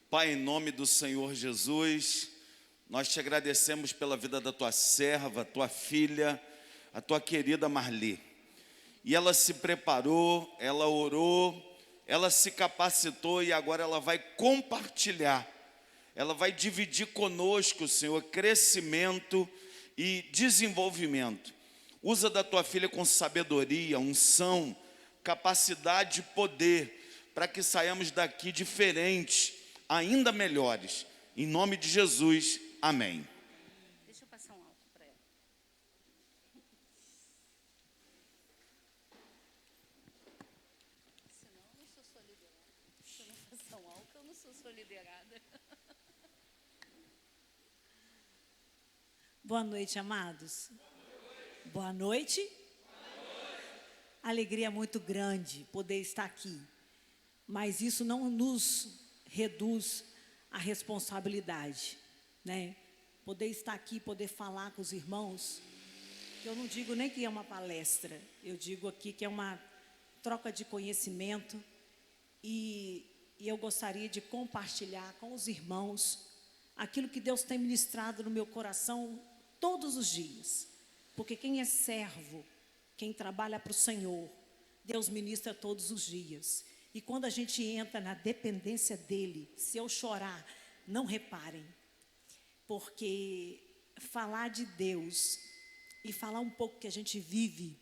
Pai, em nome do Senhor Jesus, nós te agradecemos pela vida da tua serva, tua filha, a tua querida Marli. E ela se preparou, ela orou, ela se capacitou e agora ela vai compartilhar. Ela vai dividir conosco, Senhor, crescimento e desenvolvimento. Usa da tua filha com sabedoria, unção, capacidade e poder, para que saiamos daqui diferentes, ainda melhores. Em nome de Jesus, amém. Deixa eu passar um álcool para ela. Senão eu não sou sua liderada. Se eu não passar um álcool, eu não sou sua liderada. Boa noite, amados. Boa noite. Alegria muito grande poder estar aqui. Mas isso não nos reduz a responsabilidade, né? Poder estar aqui, poder falar com os irmãos, que eu não digo nem que é uma palestra, eu digo aqui que é uma troca de conhecimento e eu gostaria de compartilhar com os irmãos aquilo que Deus tem ministrado no meu coração todos os dias, porque quem é servo, quem trabalha para o Senhor, Deus ministra todos os dias. E quando a gente entra na dependência dEle, se eu chorar, não reparem, porque falar de Deus e falar um pouco que a gente vive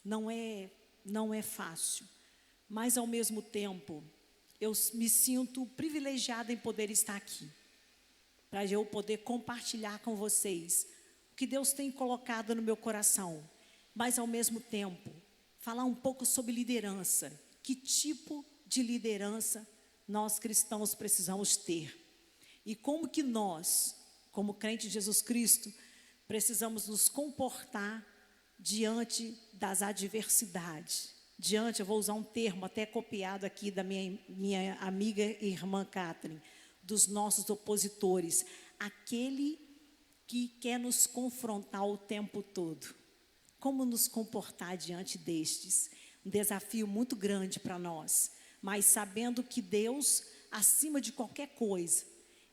não é fácil, mas ao mesmo tempo eu me sinto privilegiada em poder estar aqui, para eu poder compartilhar com vocês o que Deus tem colocado no meu coração, mas ao mesmo tempo falar um pouco sobre liderança. Que tipo de liderança nós cristãos precisamos ter? E como que nós, como crentes de Jesus Cristo, precisamos nos comportar diante das adversidades. Eu vou usar um termo até copiado aqui da minha amiga e irmã Catherine, dos nossos opositores, aquele que quer nos confrontar o tempo todo. Como nos comportar diante destes? Um desafio muito grande para nós, mas sabendo que Deus, acima de qualquer coisa,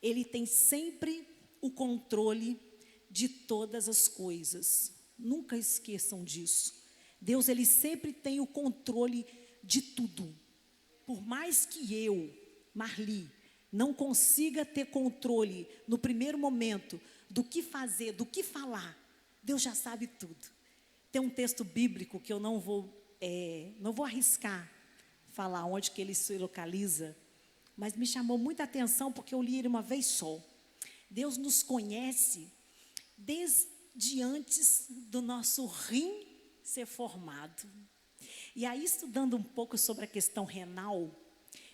Ele tem sempre o controle de todas as coisas. Nunca esqueçam disso. Deus, Ele sempre tem o controle de tudo. Por mais que eu, Marli, não consiga ter controle no primeiro momento do que fazer, do que falar, Deus já sabe tudo. Tem um texto bíblico que eu não vou arriscar falar onde que ele se localiza, mas me chamou muita atenção porque eu li ele uma vez só. Deus nos conhece desde antes do nosso rim ser formado. E aí, estudando um pouco sobre a questão renal,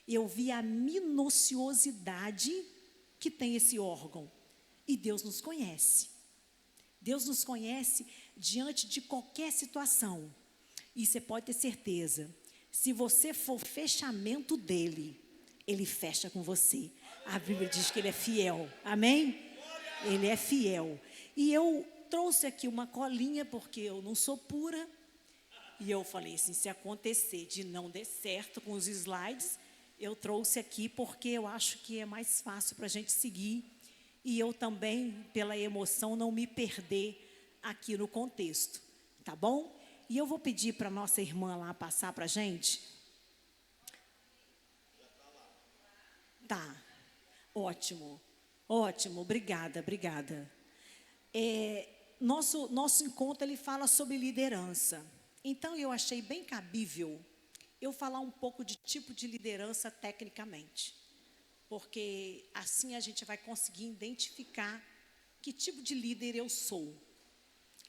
eu vi a minuciosidade que tem esse órgão. E Deus nos conhece. Deus nos conhece diante de qualquer situação. E você pode ter certeza, se você for fechamento dele, ele fecha com você. A Bíblia diz que ele é fiel. Amém? Ele é fiel. E eu trouxe aqui uma colinha, porque eu não sou pura. E eu falei assim, se acontecer de não der certo com os slides, eu trouxe aqui porque eu acho que é mais fácil para a gente seguir. E eu também, pela emoção, não me perder aqui no contexto. Tá bom? E eu vou pedir para a nossa irmã lá passar para a gente. Tá. Ótimo. Ótimo. Obrigada. Nosso encontro, ele fala sobre liderança. Então, eu achei bem cabível eu falar um pouco de tipo de liderança tecnicamente. Porque assim a gente vai conseguir identificar que tipo de líder eu sou.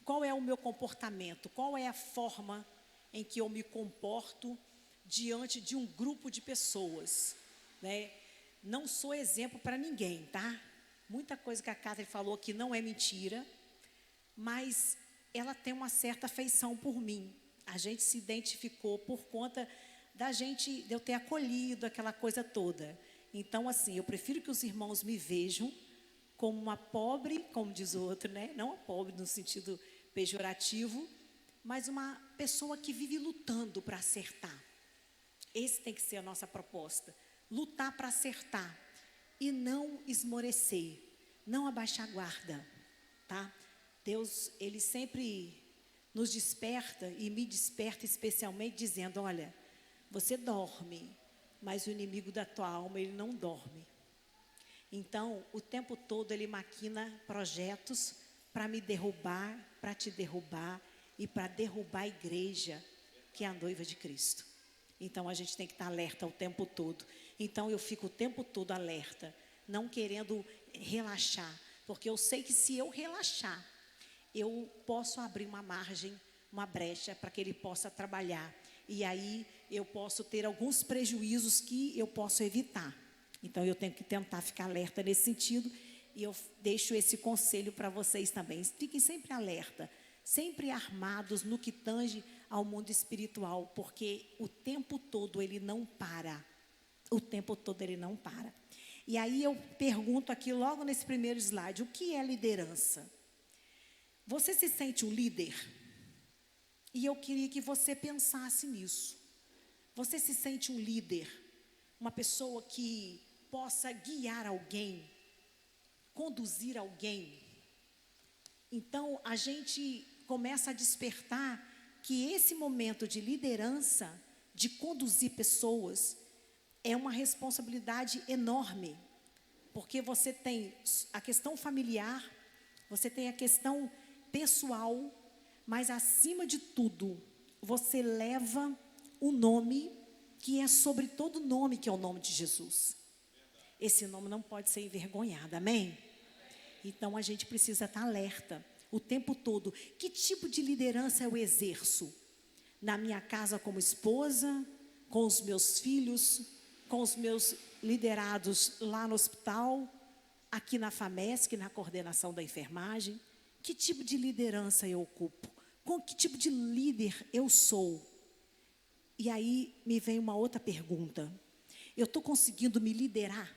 Qual é o meu comportamento? Qual é a forma em que eu me comporto diante de um grupo de pessoas, né? Não sou exemplo para ninguém, tá? Muita coisa que a Catherine falou aqui não é mentira, mas ela tem uma certa afeição por mim. A gente se identificou por conta de eu ter acolhido aquela coisa toda. Então, assim, eu prefiro que os irmãos me vejam como uma pobre, como diz o outro, né? Não uma pobre no sentido pejorativo, mas uma pessoa que vive lutando para acertar. Esse tem que ser a nossa proposta. Lutar para acertar. e não esmorecer, não abaixar a guarda, tá? Deus, Ele sempre nos desperta e me desperta especialmente dizendo, olha, você dorme, mas o inimigo da tua alma, ele não dorme. Então, o tempo todo ele maquina projetos para me derrubar, para te derrubar e para derrubar a igreja, que é a noiva de Cristo. Então, a gente tem que estar alerta o tempo todo. Então, eu fico o tempo todo alerta, não querendo relaxar, porque eu sei que se eu relaxar, eu posso abrir uma margem, uma brecha para que ele possa trabalhar. E aí eu posso ter alguns prejuízos que eu posso evitar. Então eu tenho que tentar ficar alerta nesse sentido. E eu deixo esse conselho para vocês também. Fiquem sempre alerta, sempre armados no que tange ao mundo espiritual, porque o tempo todo ele não para. O tempo todo ele não para. E aí eu pergunto aqui logo nesse primeiro slide, o que é liderança? Você se sente um líder? E eu queria que você pensasse nisso. Você se sente um líder? Uma pessoa que possa guiar alguém, conduzir alguém? Então, a gente começa a despertar que esse momento de liderança, de conduzir pessoas, é uma responsabilidade enorme. Porque você tem a questão familiar, você tem a questão pessoal, mas acima de tudo, você leva o nome que é sobre todo nome, que é o nome de Jesus. Esse nome não pode ser envergonhado, amém? Então a gente precisa estar alerta o tempo todo. Que tipo de liderança eu exerço? Na minha casa como esposa, com os meus filhos, com os meus liderados lá no hospital, aqui na FAMESC, na coordenação da enfermagem. Que tipo de liderança eu ocupo? Com que tipo de líder eu sou? E aí me vem uma outra pergunta. Eu estou conseguindo me liderar?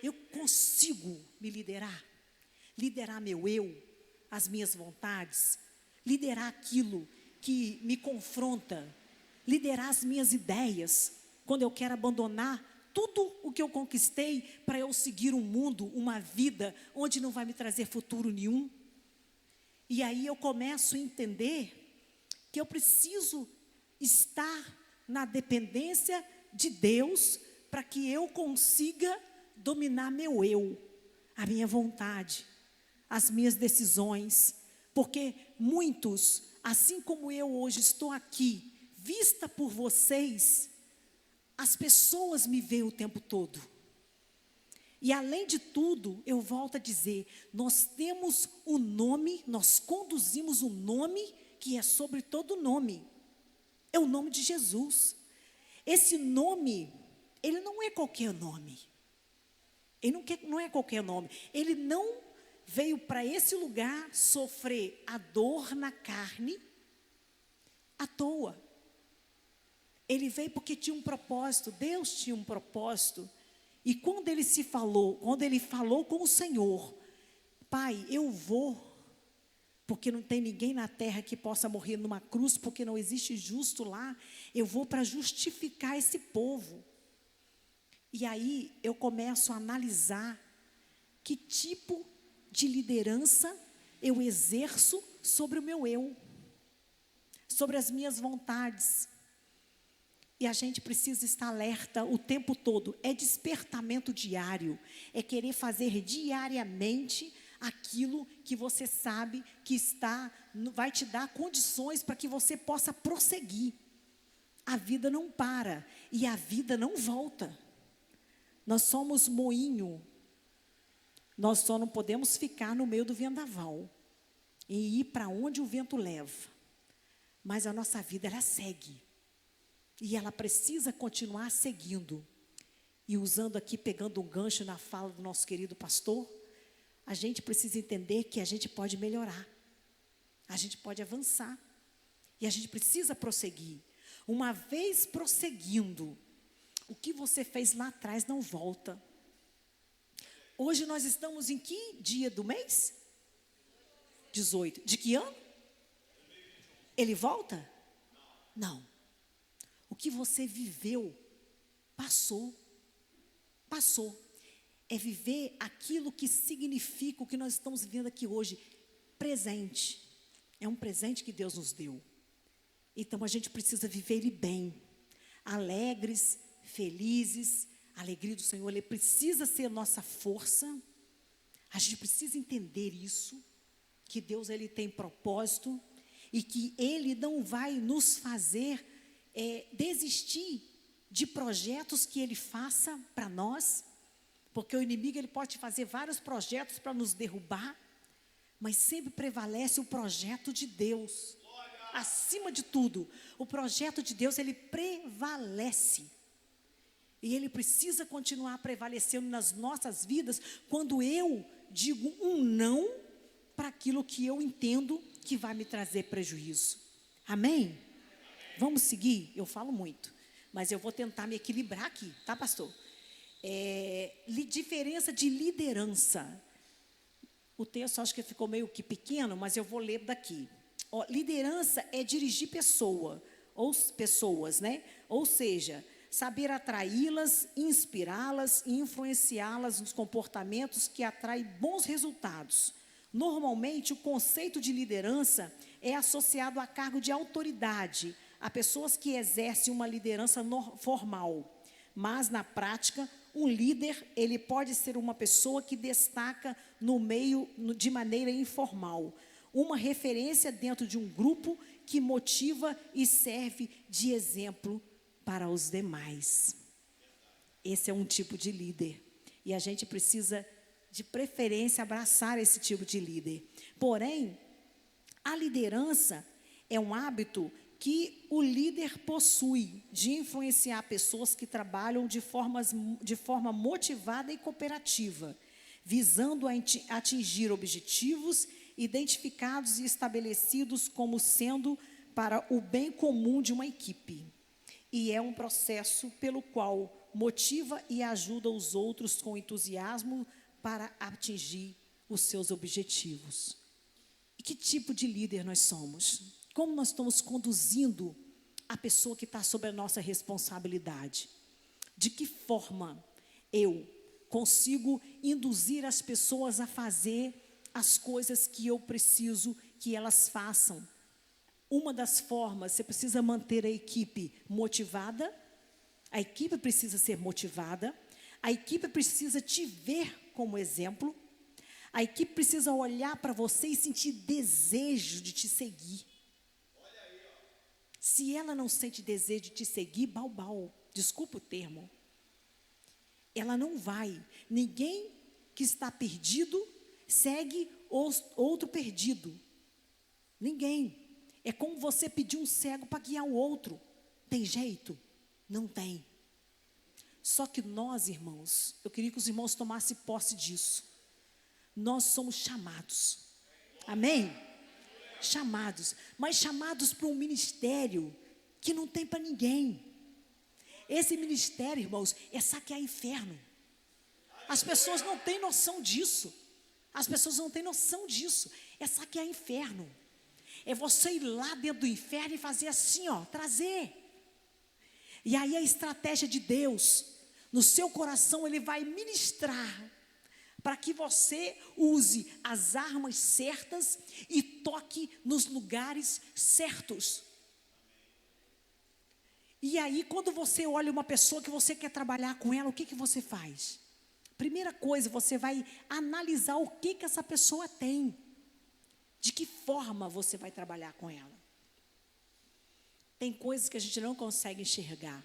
Eu consigo me liderar? Liderar meu eu, as minhas vontades? Liderar aquilo que me confronta? Liderar as minhas ideias? Quando eu quero abandonar tudo o que eu conquistei para eu seguir um mundo, uma vida onde não vai me trazer futuro nenhum. E aí eu começo a entender que eu preciso estar na dependência de Deus para que eu consiga dominar meu eu, a minha vontade, as minhas decisões. Porque muitos, assim como eu hoje estou aqui, vista por vocês, as pessoas me veem o tempo todo. E além de tudo, eu volto a dizer, nós temos o nome, nós conduzimos o nome que é sobre todo nome. É o nome de Jesus. Esse nome, ele não é qualquer nome. Ele não é qualquer nome. Ele não veio para esse lugar sofrer a dor na carne à toa. Ele veio porque tinha um propósito, Deus tinha um propósito. E quando ele falou com o Senhor, Pai, eu vou, porque não tem ninguém na terra que possa morrer numa cruz, porque não existe justo lá, eu vou para justificar esse povo. E aí eu começo a analisar que tipo de liderança eu exerço sobre o meu eu, sobre as minhas vontades. E a gente precisa estar alerta o tempo todo. É despertamento diário. É querer fazer diariamente aquilo que você sabe que vai te dar condições para que você possa prosseguir. A vida não para e a vida não volta. Nós somos moinho. Nós só não podemos ficar no meio do vendaval e ir para onde o vento leva. Mas a nossa vida, ela segue. E ela precisa continuar seguindo. E usando aqui, pegando um gancho na fala do nosso querido pastor, a gente precisa entender que a gente pode melhorar. A gente pode avançar. E a gente precisa prosseguir. Uma vez prosseguindo, o que você fez lá atrás não volta. Hoje nós estamos em que dia do mês? 18. De que ano? Ele volta? Não. O que você viveu, passou. é viver aquilo que significa o que nós estamos vivendo aqui hoje, presente. É um presente que Deus nos deu. Então a gente precisa viver ele bem, alegres, felizes. A alegria do Senhor, ele precisa ser nossa força. A gente precisa entender isso, que Deus ele tem propósito e que ele não vai nos fazer desistir de projetos que ele faça para nós, porque o inimigo ele pode fazer vários projetos para nos derrubar, mas sempre prevalece o projeto de Deus. Acima de tudo, o projeto de Deus ele prevalece. E ele precisa continuar prevalecendo nas nossas vidas quando eu digo um não para aquilo que eu entendo que vai me trazer prejuízo. Amém? Vamos seguir? Eu falo muito, mas eu vou tentar me equilibrar aqui, tá, pastor? Diferença de liderança. O texto acho que ficou meio que pequeno, mas eu vou ler daqui. Liderança é dirigir pessoas, né? Ou seja, saber atraí-las, inspirá-las e influenciá-las nos comportamentos que atraem bons resultados. Normalmente, o conceito de liderança é associado a cargo de autoridade, a pessoas que exercem uma liderança formal. Mas, na prática, um líder, ele pode ser uma pessoa que destaca no meio de maneira informal. Uma referência dentro de um grupo que motiva e serve de exemplo para os demais. Esse é um tipo de líder. E a gente precisa, de preferência, abraçar esse tipo de líder. Porém, a liderança é um hábito que o líder possui de influenciar pessoas que trabalham de forma motivada e cooperativa, visando atingir objetivos identificados e estabelecidos como sendo para o bem comum de uma equipe. E é um processo pelo qual motiva e ajuda os outros com entusiasmo para atingir os seus objetivos. E que tipo de líder nós somos? Como nós estamos conduzindo a pessoa que está sob a nossa responsabilidade? De que forma eu consigo induzir as pessoas a fazer as coisas que eu preciso que elas façam? Uma das formas, você precisa manter a equipe motivada, a equipe precisa ser motivada, a equipe precisa te ver como exemplo, a equipe precisa olhar para você e sentir desejo de te seguir. Se ela não sente desejo de te seguir, balbal, desculpa o termo, ela não vai. Ninguém que está perdido segue outro perdido. Ninguém. É como você pedir um cego para guiar o outro. Tem jeito? Não tem. Só que nós, irmãos, eu queria que os irmãos tomassem posse disso. Nós somos chamados. Amém? Chamados. Mas chamados para um ministério que não tem para ninguém. Esse ministério, irmãos, é saquear inferno. As pessoas não têm noção disso. As pessoas não têm noção disso. É saquear inferno. É você ir lá dentro do inferno e fazer assim, ó, trazer. E aí a estratégia de Deus, no seu coração, Ele vai ministrar para que você use as armas certas e toque nos lugares certos. E aí, quando você olha uma pessoa que você quer trabalhar com ela, o que você faz? Primeira coisa, você vai analisar o que essa pessoa tem. De que forma você vai trabalhar com ela? Tem coisas que a gente não consegue enxergar,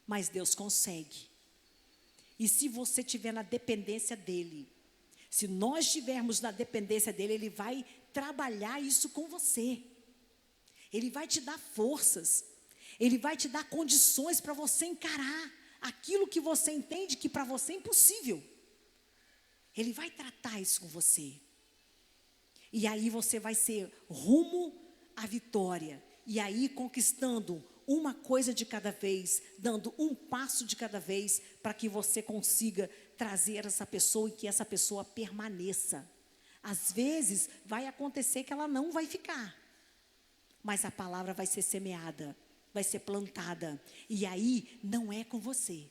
mas Deus consegue. E se você estiver na dependência dEle, se nós estivermos na dependência dEle, Ele vai trabalhar isso com você. Ele vai te dar forças. Ele vai te dar condições para você encarar aquilo que você entende que para você é impossível. Ele vai tratar isso com você. E aí você vai ser rumo à vitória. E aí conquistando uma coisa de cada vez, dando um passo de cada vez, para que você consiga trazer essa pessoa e que essa pessoa permaneça. Às vezes vai acontecer que ela não vai ficar, mas a palavra vai ser semeada, vai ser plantada. E aí não é com você,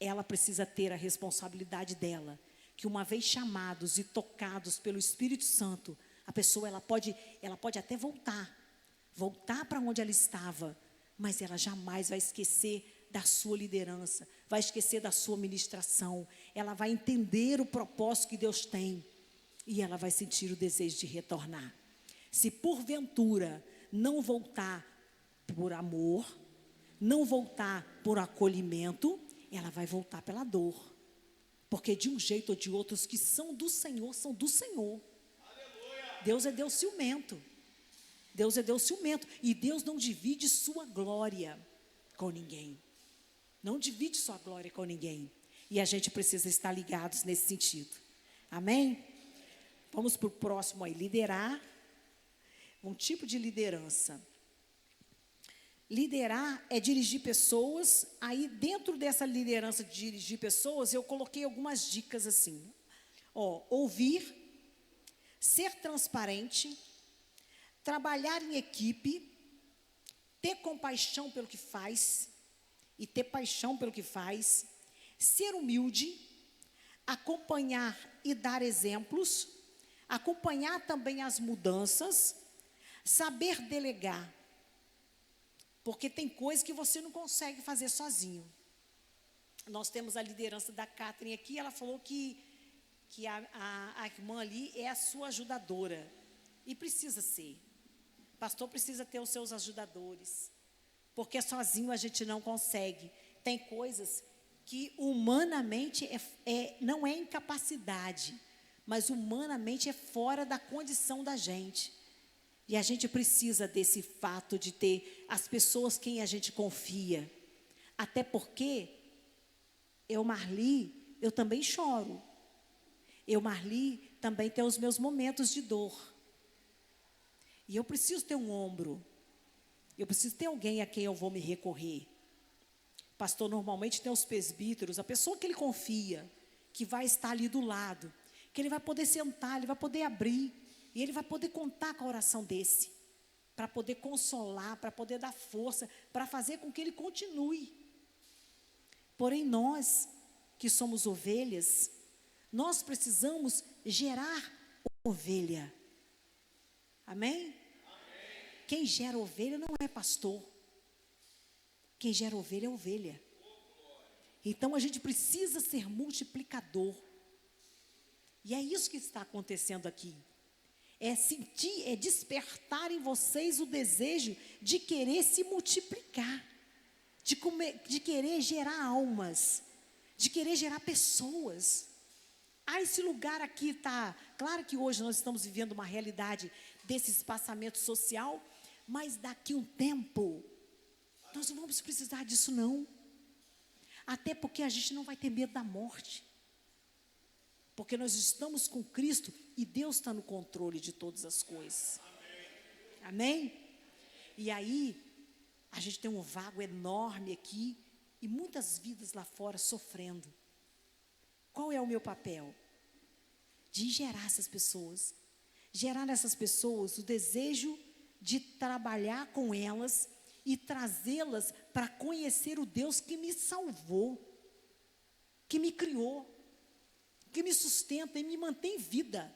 ela precisa ter a responsabilidade dela, que uma vez chamados e tocados pelo Espírito Santo, a pessoa ela pode até voltar para onde ela estava, mas ela jamais vai esquecer da sua liderança, vai esquecer da sua ministração, ela vai entender o propósito que Deus tem e ela vai sentir o desejo de retornar. Se porventura não voltar por amor, não voltar por acolhimento, ela vai voltar pela dor. Porque de um jeito ou de outro, os que são do Senhor, são do Senhor. Aleluia. Deus é Deus ciumento. Deus é Deus ciumento. E Deus não divide sua glória com ninguém. Não divide sua glória com ninguém. E a gente precisa estar ligados nesse sentido. Amém? Vamos para o próximo aí. Liderar. Um tipo de liderança. Liderar é dirigir pessoas. Aí, dentro dessa liderança de dirigir pessoas, eu coloquei algumas dicas assim. Ouvir, ser transparente, trabalhar em equipe, ter compaixão pelo que faz e ter paixão pelo que faz, ser humilde, acompanhar e dar exemplos, acompanhar também as mudanças, saber delegar. Porque tem coisas que você não consegue fazer sozinho. Nós temos a liderança da Catherine aqui, ela falou que a irmã ali é a sua ajudadora. E precisa ser. O pastor precisa ter os seus ajudadores. Porque sozinho a gente não consegue. Tem coisas que humanamente não é incapacidade, mas humanamente é fora da condição da gente. E a gente precisa desse fato de ter as pessoas quem a gente confia. Até porque, Marli, eu também choro. Marli, também tem os meus momentos de dor. E eu preciso ter um ombro. Eu preciso ter alguém a quem eu vou me recorrer. Pastor normalmente tem os presbíteros, a pessoa que ele confia, que vai estar ali do lado, que ele vai poder sentar, ele vai poder abrir. E ele vai poder contar com a oração desse, para poder consolar, para poder dar força, para fazer com que ele continue. Porém, nós, que somos ovelhas, nós precisamos gerar ovelha. Amém? Quem gera ovelha não é pastor. Quem gera ovelha é ovelha. Então, a gente precisa ser multiplicador. E é isso que está acontecendo aqui. É sentir, é despertar em vocês o desejo de querer se multiplicar, de querer gerar almas, de querer gerar pessoas. Esse lugar aqui está, claro que hoje nós estamos vivendo uma realidade desse espaçamento social, mas daqui um tempo, nós não vamos precisar disso não. Até porque a gente não vai ter medo da morte. Porque nós estamos com Cristo e Deus está no controle de todas as coisas. Amém? E aí, a gente tem um vago enorme aqui e muitas vidas lá fora sofrendo. Qual é o meu papel? De gerar essas pessoas. Gerar nessas pessoas o desejo de trabalhar com elas e trazê-las para conhecer o Deus que me salvou, que me criou, que me sustenta e me mantém vida.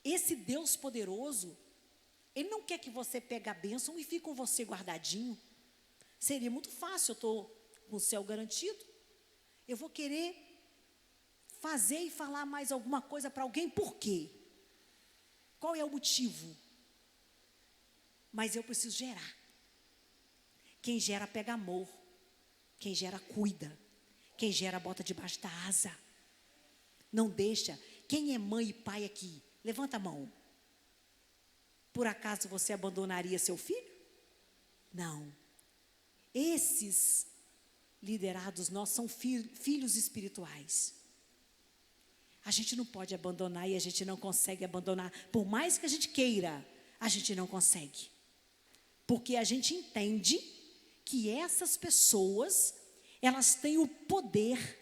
Esse Deus poderoso, Ele não quer que você pegue a bênção e fique com você guardadinho. Seria muito fácil, eu estou com o céu garantido. Eu vou querer fazer e falar mais alguma coisa para alguém, por quê? Qual é o motivo? Mas eu preciso gerar. Quem gera pega amor. Quem gera cuida. Quem gera bota debaixo da asa. Não deixa. Quem é mãe e pai aqui? Levanta a mão. Por acaso você abandonaria seu filho? Não. Esses liderados nossos são filhos espirituais. A gente não pode abandonar e a gente não consegue abandonar. Por mais que a gente queira, a gente não consegue. Porque a gente entende que essas pessoas, elas têm o poder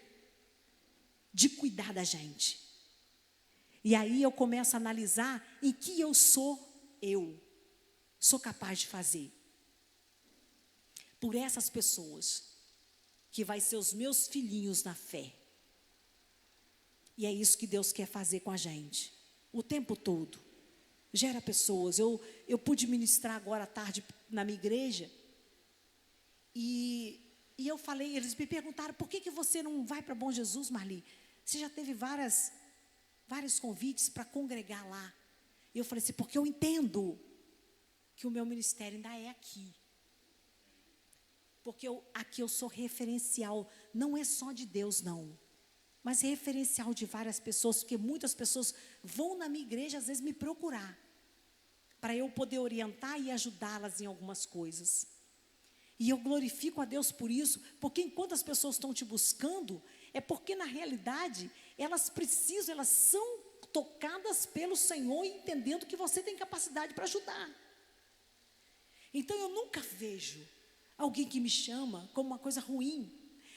de cuidar da gente. E aí eu começo a analisar em que eu sou capaz de fazer. Por essas pessoas que vai ser os meus filhinhos na fé. E é isso que Deus quer fazer com a gente, o tempo todo. Gera pessoas. Eu pude ministrar agora à tarde na minha igreja, e eu falei, eles me perguntaram, por que você não vai para Bom Jesus, Marli? Você já teve vários convites para congregar lá. E eu falei assim, porque eu entendo que o meu ministério ainda é aqui. Porque aqui eu sou referencial, não é só de Deus, não. Mas referencial de várias pessoas, porque muitas pessoas vão na minha igreja, às vezes, me procurar, para eu poder orientar e ajudá-las em algumas coisas. E eu glorifico a Deus por isso, porque enquanto as pessoas estão te buscando, é porque na realidade, elas são tocadas pelo Senhor, entendendo que você tem capacidade para ajudar. Então eu nunca vejo alguém que me chama como uma coisa ruim.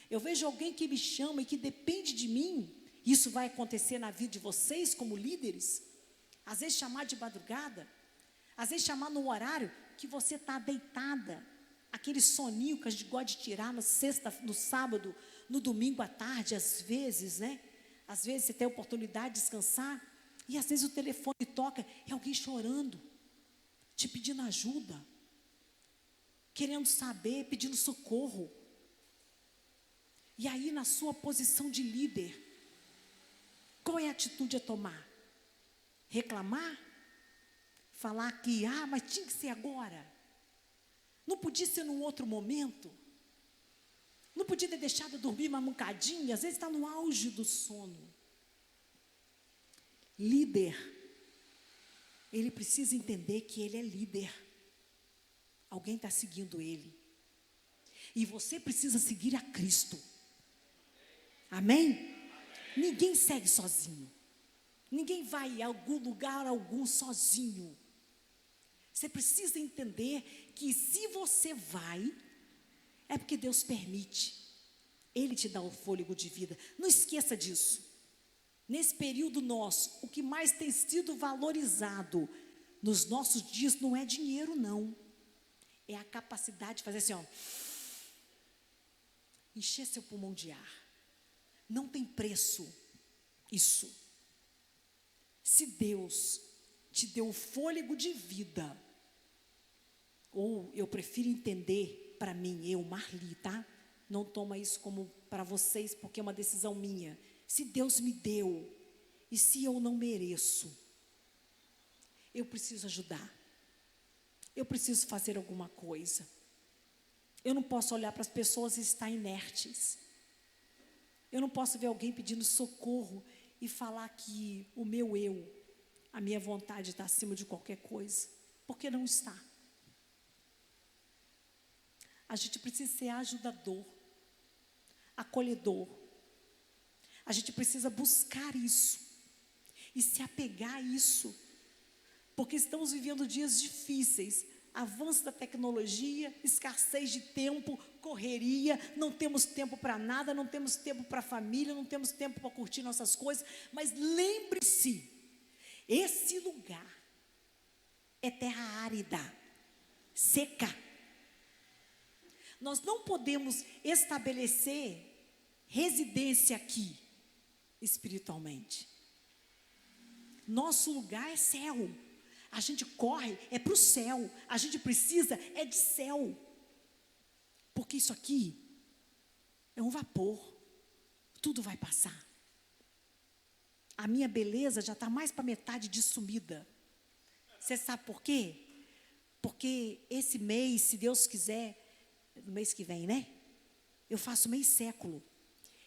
Eu vejo alguém que me chama e que depende de mim. Isso vai acontecer na vida de vocês como líderes. Às vezes chamar de madrugada, às vezes chamar num horário que você está deitada, aquele soninho que a gente gosta de tirar na sexta, no sábado, no domingo à tarde, às vezes, né? Às vezes você tem a oportunidade de descansar, e às vezes o telefone toca, e alguém chorando, te pedindo ajuda, querendo saber, pedindo socorro. E aí, na sua posição de líder, qual é a atitude a tomar? Reclamar? Falar que, mas tinha que ser agora? Não podia ser num outro momento? Não podia ter deixado dormir mais um bocadinho? Às vezes está no auge do sono. Líder, ele precisa entender que ele é líder. Alguém está seguindo ele. E você precisa seguir a Cristo. Amém? Ninguém segue sozinho. Ninguém vai a algum lugar algum sozinho. Você precisa entender que se você vai, é porque Deus permite. Ele te dá o fôlego de vida. Não esqueça disso. Nesse período nosso, o que mais tem sido valorizado nos nossos dias não é dinheiro, não. É a capacidade de fazer assim, ó. Encher seu pulmão de ar. Não tem preço isso. Se Deus te deu o fôlego de vida, ou eu prefiro entender para mim, eu, Marli, tá? Não toma isso como para vocês, porque é uma decisão minha. Se Deus me deu, e se eu não mereço, eu preciso ajudar. Eu preciso fazer alguma coisa. Eu não posso olhar para as pessoas e estar inertes. Eu não posso ver alguém pedindo socorro e falar que o meu eu, a minha vontade está acima de qualquer coisa, porque não está. A gente precisa ser ajudador, acolhedor. A gente precisa buscar isso e se apegar a isso, porque estamos vivendo dias difíceis, avanço da tecnologia, escassez de tempo, correria, não temos tempo para nada, não temos tempo para a família, não temos tempo para curtir nossas coisas, mas lembre-se, esse lugar é terra árida, seca. Nós não podemos estabelecer residência aqui, espiritualmente. Nosso lugar é céu. A gente corre, é para o céu. A gente precisa, é de céu. Porque isso aqui é um vapor. Tudo vai passar. A minha beleza já está mais para metade de sumida. Você sabe por quê? Porque esse mês, se Deus quiser, no mês que vem, né? Eu faço meio século.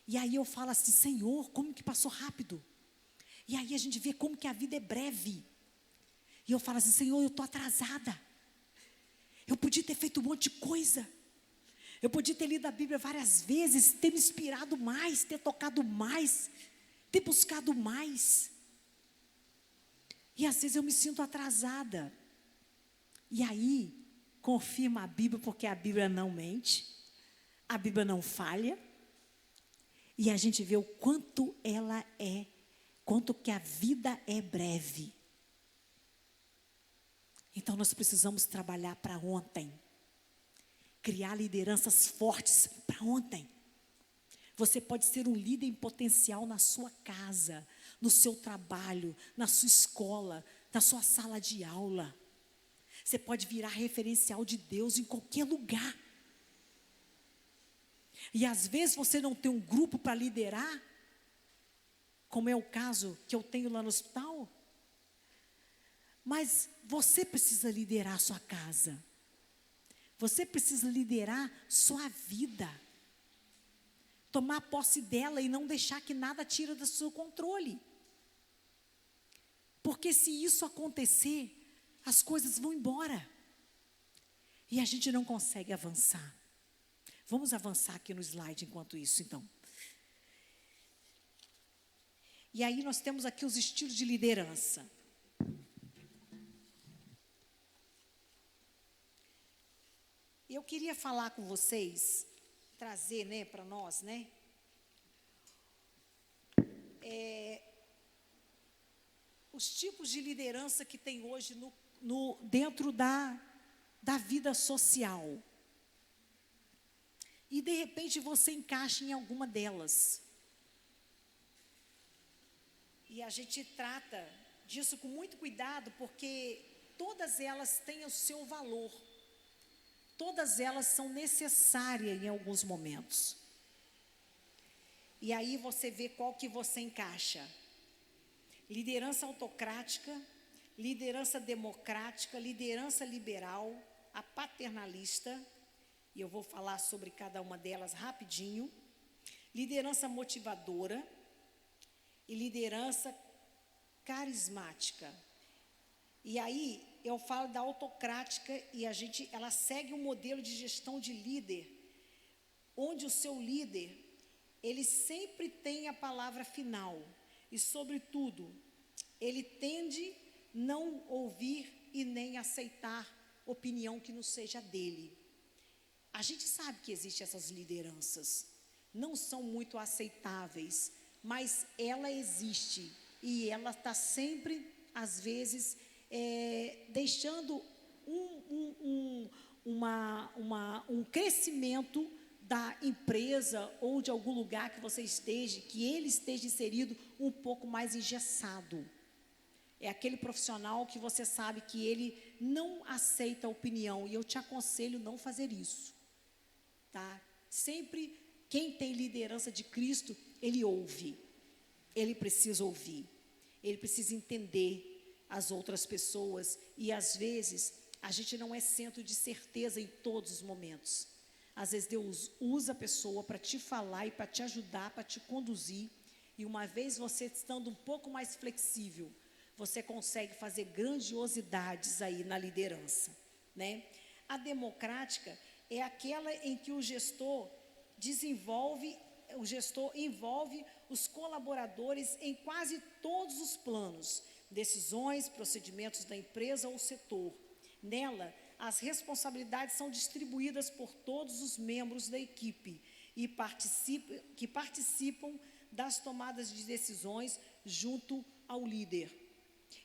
E aí eu falo assim, Senhor, como que passou rápido? E aí a gente vê como que a vida é breve. E eu falo assim, Senhor, eu estou atrasada. Eu podia ter feito um monte de coisa. Eu podia ter lido a Bíblia várias vezes, ter me inspirado mais, ter tocado mais, ter buscado mais. E às vezes eu me sinto atrasada. E aí, confirma a Bíblia, porque a Bíblia não mente, a Bíblia não falha. E a gente vê o quanto ela é, quanto que a vida é breve. Então nós precisamos trabalhar para ontem. Criar lideranças fortes para ontem. Você pode ser um líder em potencial na sua casa, no seu trabalho, na sua escola, na sua sala de aula. Você pode virar referencial de Deus em qualquer lugar. E às vezes você não tem um grupo para liderar, como é o caso que eu tenho lá no hospital. Mas você precisa liderar a sua casa. Você precisa liderar sua vida. Tomar posse dela e não deixar que nada tire do seu controle. Porque se isso acontecer, as coisas vão embora. E a gente não consegue avançar. Vamos avançar aqui no slide enquanto isso, então. E aí nós temos aqui os estilos de liderança. Eu queria falar com vocês, trazer, né, para nós, né, os tipos de liderança que tem hoje dentro da vida social. E, de repente, você encaixa em alguma delas. E a gente trata disso com muito cuidado, porque todas elas têm o seu valor. Todas elas são necessárias em alguns momentos. E aí você vê qual que você encaixa. Liderança autocrática, liderança democrática, liderança liberal, a paternalista, e eu vou falar sobre cada uma delas rapidinho. Liderança motivadora e liderança carismática. E aí eu falo da autocrática e ela segue um modelo de gestão de líder, onde o seu líder, ele sempre tem a palavra final e, sobretudo, ele tende não ouvir e nem aceitar opinião que não seja dele. A gente sabe que existem essas lideranças, não são muito aceitáveis, mas ela existe e ela está sempre, às vezes, deixando um crescimento da empresa ou de algum lugar que você esteja, que ele esteja inserido um pouco mais engessado. É aquele profissional que você sabe que ele não aceita a opinião, e eu te aconselho não fazer isso, tá? Sempre quem tem liderança de Cristo, ele ouve, ele precisa ouvir, ele precisa entender as outras pessoas, e às vezes a gente não é centro de certeza em todos os momentos. Às vezes Deus usa a pessoa para te falar e para te ajudar, para te conduzir, e uma vez você estando um pouco mais flexível, você consegue fazer grandiosidades aí na liderança, né? A democrática é aquela em que o gestor envolve os colaboradores em quase todos os planos, decisões, procedimentos da empresa ou setor. Nela, as responsabilidades são distribuídas por todos os membros da equipe e que participam das tomadas de decisões junto ao líder.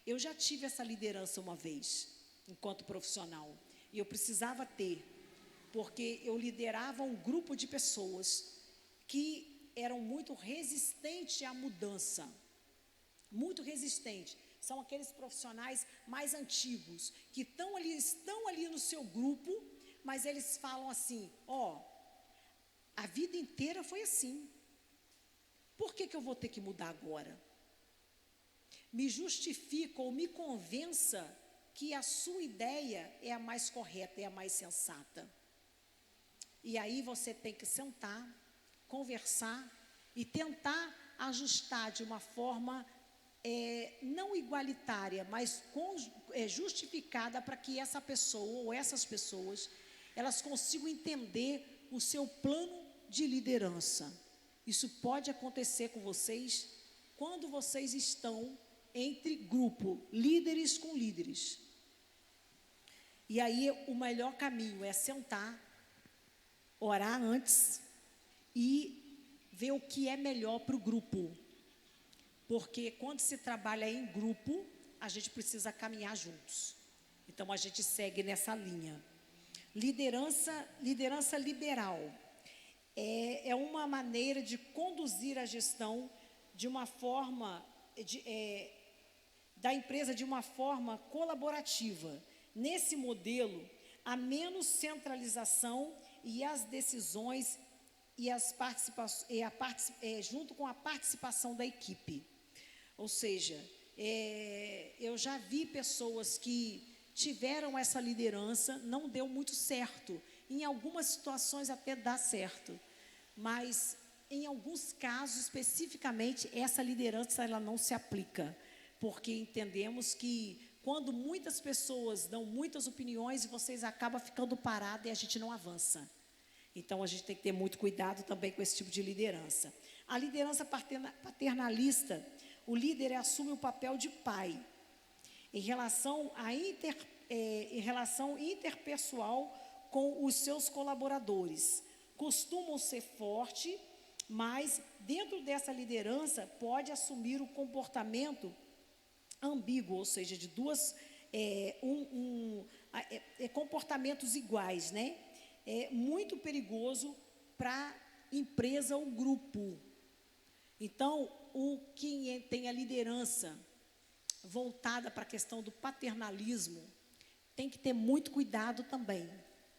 Eu já tive essa liderança uma vez, enquanto profissional, e eu precisava ter, porque eu liderava um grupo de pessoas que eram muito resistentes à mudança, muito resistentes. São aqueles profissionais mais antigos, que estão ali no seu grupo, mas eles falam assim, a vida inteira foi assim. Por que eu vou ter que mudar agora? Me justifica ou me convença que a sua ideia é a mais correta, é a mais sensata. E aí você tem que sentar, conversar e tentar ajustar de uma forma não igualitária, mas justificada, para que essa pessoa ou essas pessoas, elas consigam entender o seu plano de liderança. Isso pode acontecer com vocês quando vocês estão entre grupo, líderes com líderes. E aí o melhor caminho é sentar, orar antes e ver o que é melhor para o grupo. Porque quando se trabalha em grupo, a gente precisa caminhar juntos. Então a gente segue nessa linha. Liderança liberal é uma maneira de conduzir a gestão de uma forma, da empresa de uma forma colaborativa. Nesse modelo, há menos centralização e as decisões junto com a participação da equipe. Ou seja, eu já vi pessoas que tiveram essa liderança, não deu muito certo. Em algumas situações até dá certo, mas em alguns casos especificamente essa liderança ela não se aplica, porque entendemos que quando muitas pessoas dão muitas opiniões, vocês acabam ficando parados e a gente não avança. Então a gente tem que ter muito cuidado também com esse tipo de liderança. A liderança paternalista, o líder assume o papel de pai em relação interpessoal com os seus colaboradores. Costumam ser forte, mas dentro dessa liderança pode assumir o comportamento ambíguo, ou seja, de comportamentos iguais, né? É muito perigoso para a empresa ou grupo. Então, quem tem a liderança voltada para a questão do paternalismo tem que ter muito cuidado também,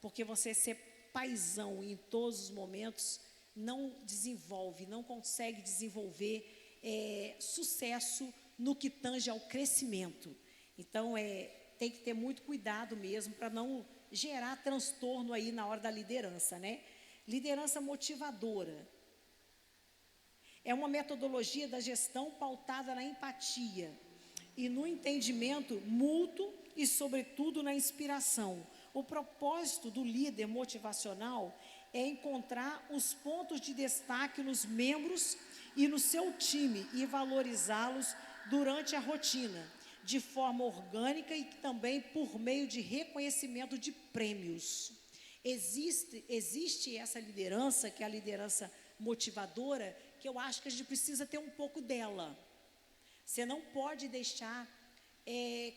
porque você ser paizão em todos os momentos não desenvolve, não consegue desenvolver sucesso no que tange ao crescimento. Então, tem que ter muito cuidado mesmo para não gerar transtorno aí na hora da liderança, né? Liderança motivadora. É uma metodologia da gestão pautada na empatia e no entendimento mútuo e, sobretudo, na inspiração. O propósito do líder motivacional é encontrar os pontos de destaque nos membros e no seu time e valorizá-los durante a rotina, de forma orgânica e também por meio de reconhecimento de prêmios. Existe essa liderança, que é a liderança motivadora, que eu acho que a gente precisa ter um pouco dela. Você não pode deixar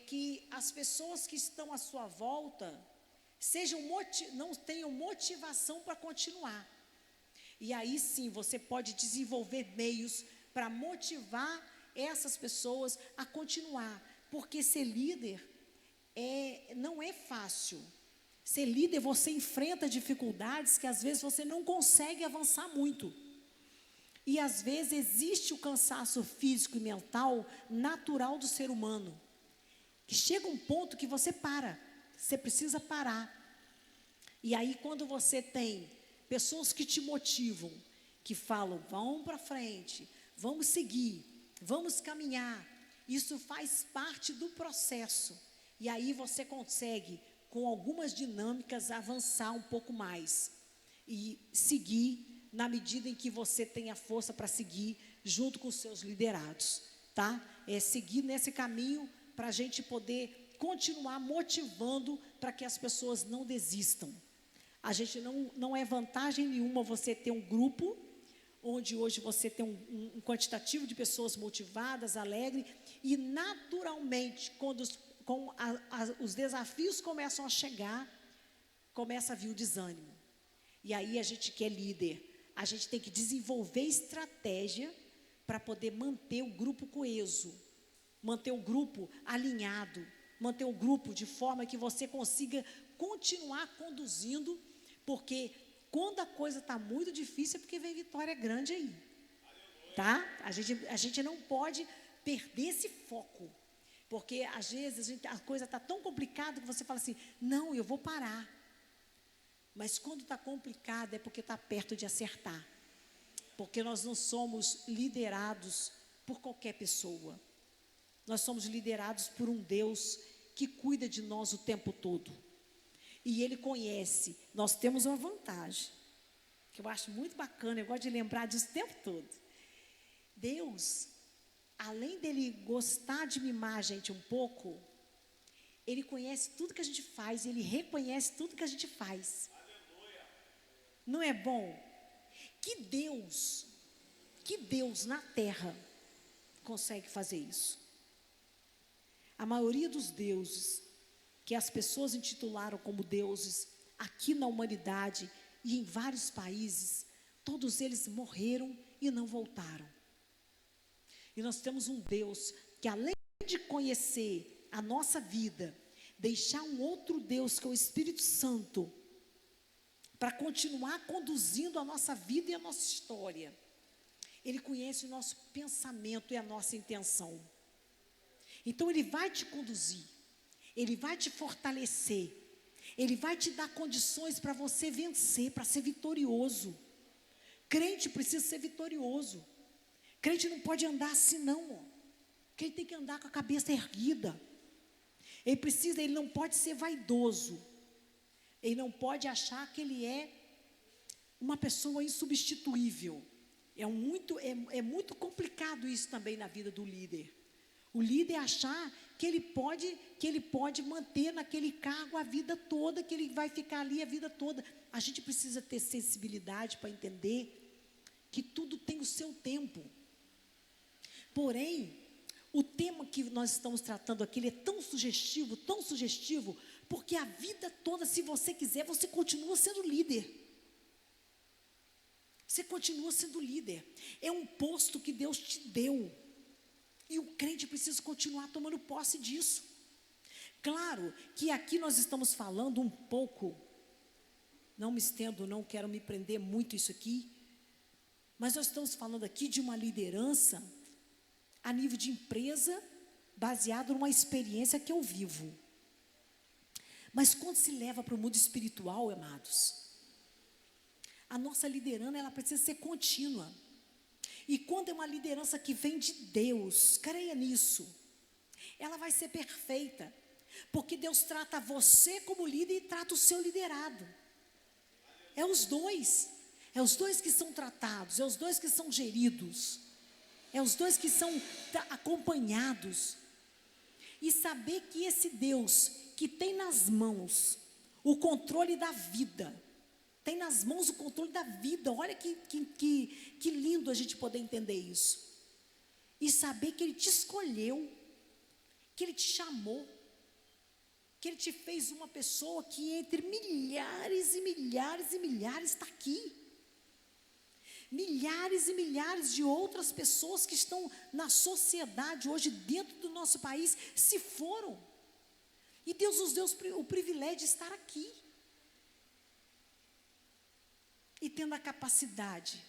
que as pessoas que estão à sua volta não tenham motivação para continuar. E aí sim, você pode desenvolver meios para motivar essas pessoas a continuar. Porque ser líder não é fácil. Ser líder, você enfrenta dificuldades que às vezes você não consegue avançar muito. E às vezes existe o cansaço físico e mental natural do ser humano, que chega um ponto que você precisa parar. E aí quando você tem pessoas que te motivam, que falam, vamos para frente, vamos seguir, vamos caminhar, isso faz parte do processo. E aí você consegue, com algumas dinâmicas, avançar um pouco mais e seguir na medida em que você tem a força para seguir junto com os seus liderados, tá? Seguir nesse caminho para a gente poder continuar motivando para que as pessoas não desistam. A gente não é vantagem nenhuma você ter um grupo onde hoje você tem um quantitativo de pessoas motivadas, alegres, e naturalmente, quando os desafios começam a chegar, começa a vir o desânimo. E aí a gente que é líder, a gente tem que desenvolver estratégia para poder manter o grupo coeso, manter o grupo alinhado, manter o grupo de forma que você consiga continuar conduzindo, porque quando a coisa está muito difícil é porque vem vitória grande aí, tá? A gente não pode perder esse foco, porque às vezes a coisa está tão complicada que você fala assim, não, eu vou parar. Mas quando está complicado é porque está perto de acertar. Porque nós não somos liderados por qualquer pessoa. Nós somos liderados por um Deus que cuida de nós o tempo todo. E Ele conhece. Nós temos uma vantagem, que eu acho muito bacana, eu gosto de lembrar disso o tempo todo. Deus, além dEle gostar de mimar a gente um pouco, Ele conhece tudo que a gente faz, Ele reconhece tudo que a gente faz. Não é bom? Que Deus na terra consegue fazer isso? A maioria dos deuses que as pessoas intitularam como deuses aqui na humanidade e em vários países todos eles morreram e não voltaram. E nós temos um Deus que, além de conhecer a nossa vida, deixar um outro Deus, que é o Espírito Santo, para continuar conduzindo a nossa vida e a nossa história. Ele conhece o nosso pensamento e a nossa intenção. Então Ele vai te conduzir, Ele vai te fortalecer, Ele vai te dar condições para você vencer, para ser vitorioso. Crente precisa ser vitorioso. Crente não pode andar assim não, ó. Crente tem que andar com a cabeça erguida. Ele não pode ser vaidoso. Ele não pode achar que ele é uma pessoa insubstituível. É muito complicado isso também na vida do líder. O líder achar que ele pode manter naquele cargo a vida toda, que ele vai ficar ali a vida toda. A gente precisa ter sensibilidade para entender que tudo tem o seu tempo. Porém, o tema que nós estamos tratando aqui, ele é tão sugestivo, porque a vida toda, se você quiser, você continua sendo líder. Você continua sendo líder. É um posto que Deus te deu. E o crente precisa continuar tomando posse disso. Claro que aqui nós estamos falando um pouco, não me estendo, não quero me prender muito isso aqui, mas nós estamos falando aqui de uma liderança a nível de empresa, baseado numa experiência que eu vivo. Mas quando se leva para o mundo espiritual, amados, a nossa liderança, ela precisa ser contínua. E quando é uma liderança que vem de Deus, creia nisso, ela vai ser perfeita, porque Deus trata você como líder e trata o seu liderado. É os dois que são tratados, é os dois que são geridos, é os dois que são acompanhados. E saber que esse Deus que tem nas mãos o controle da vida, tem nas mãos o controle da vida, olha que lindo a gente poder entender isso. E saber que Ele te escolheu, que Ele te chamou, que Ele te fez uma pessoa que entre milhares e milhares e milhares está aqui. Milhares e milhares de outras pessoas que estão na sociedade hoje, dentro do nosso país, se foram. E Deus nos deu o privilégio de estar aqui. E tendo a capacidade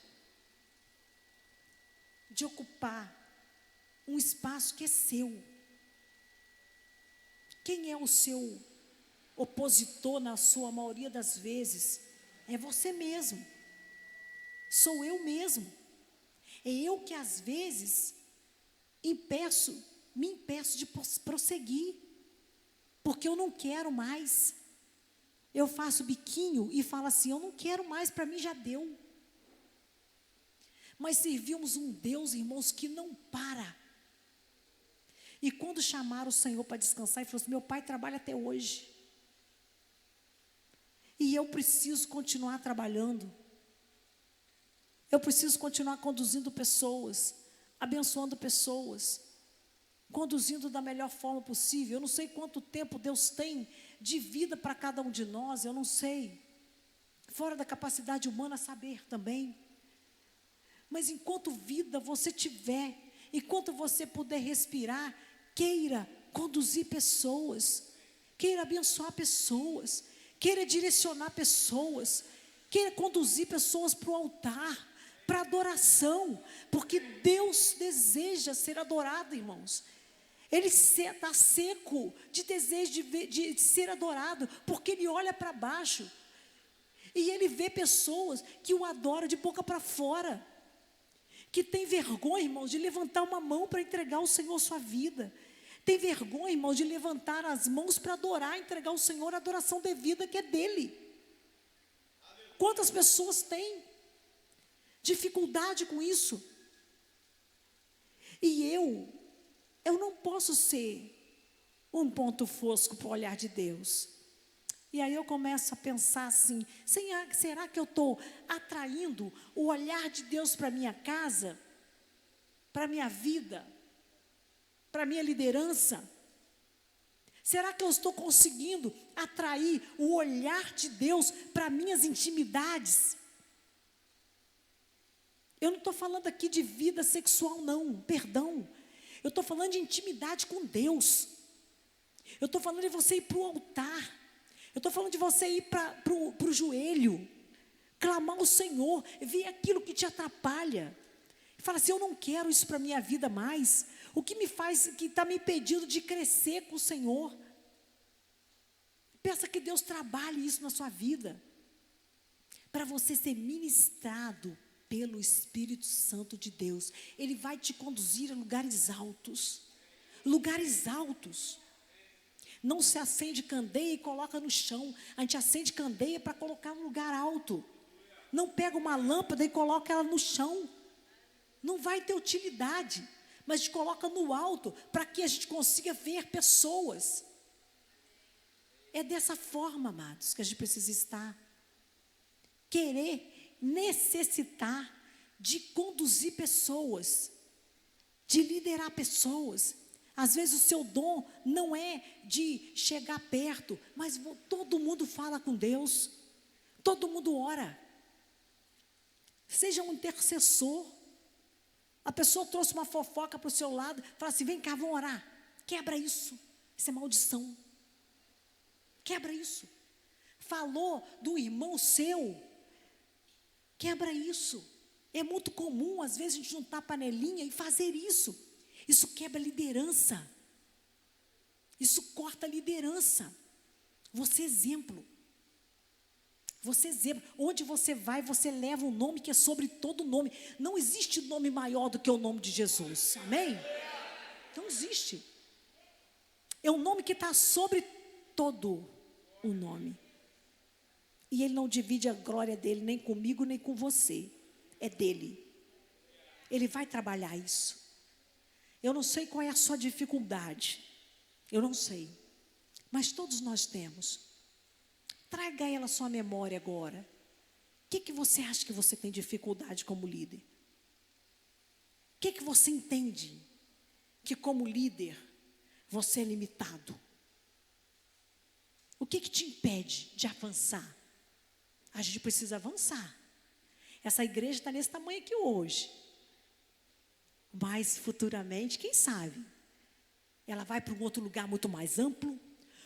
de ocupar um espaço que é seu. Quem é o seu opositor na sua maioria das vezes? É você mesmo. Sou eu mesmo. É eu que às vezes me impeço de prosseguir, porque eu não quero mais. Eu faço biquinho e falo assim, eu não quero mais, para mim já deu. Mas servimos um Deus, irmãos, que não para. E quando chamaram o Senhor para descansar, ele falou assim, meu pai trabalha até hoje. E eu preciso continuar trabalhando. Eu preciso continuar conduzindo pessoas, abençoando pessoas, conduzindo da melhor forma possível. Eu não sei quanto tempo Deus tem de vida para cada um de nós, eu não sei. Fora da capacidade humana saber também. Mas enquanto vida você tiver, enquanto você puder respirar, queira conduzir pessoas, queira abençoar pessoas, queira direcionar pessoas, queira conduzir pessoas para o altar, para adoração, porque Deus deseja ser adorado, irmãos. Ele está seco de desejo de ser adorado, porque Ele olha para baixo e Ele vê pessoas que o adoram de boca para fora, que tem vergonha, irmãos, de levantar uma mão para entregar ao Senhor sua vida. Tem vergonha, irmãos, de levantar as mãos para adorar, entregar ao Senhor a adoração devida que é dEle. Quantas pessoas têm dificuldade com isso? E eu não posso ser um ponto fosco para o olhar de Deus. E aí eu começo a pensar assim, será que eu estou atraindo o olhar de Deus para a minha casa, para a minha vida, para a minha liderança? Será que eu estou conseguindo atrair o olhar de Deus para minhas intimidades? Eu não estou falando aqui de vida sexual, não, perdão. Eu estou falando de intimidade com Deus. Eu estou falando de você ir para o altar. Eu estou falando de você ir para o joelho, clamar ao Senhor, ver aquilo que te atrapalha. Fala assim, eu não quero isso para a minha vida mais. O que me faz, que está me impedindo de crescer com o Senhor. Peça que Deus trabalhe isso na sua vida. Para você ser ministrado pelo Espírito Santo de Deus. Ele vai te conduzir a lugares altos. Lugares altos. Não se acende candeia e coloca no chão. A gente acende candeia para colocar no lugar alto. Não pega uma lâmpada e coloca ela no chão. Não vai ter utilidade. Mas a gente coloca no alto para que a gente consiga ver pessoas. É dessa forma, amados, que a gente precisa estar. Querer, necessitar de conduzir pessoas. De liderar pessoas. Às vezes o seu dom não é de chegar perto, mas todo mundo fala com Deus, todo mundo ora. Seja um intercessor. A pessoa trouxe uma fofoca para o seu lado, fala assim, vem cá, vamos orar. Quebra isso, isso é maldição. Quebra isso. Falou do irmão seu, quebra isso. É muito comum, às vezes, a gente juntar panelinha e fazer isso. Isso quebra liderança. Isso corta a liderança. Você é exemplo. Você é exemplo. Onde você vai, você leva um nome que é sobre todo nome. Não existe nome maior do que o nome de Jesus. Amém? Não existe. É um nome que está sobre todo o nome. E Ele não divide a glória dele nem comigo, nem com você. É dele. Ele vai trabalhar isso. Eu não sei qual é a sua dificuldade. Eu não sei. Mas todos nós temos. Traga ela à sua memória agora. O que você acha que você tem dificuldade como líder? O que você entende que como líder você é limitado? O que te impede de avançar? A gente precisa avançar. Essa igreja está nesse tamanho aqui hoje. Mas futuramente, quem sabe, ela vai para um outro lugar muito mais amplo,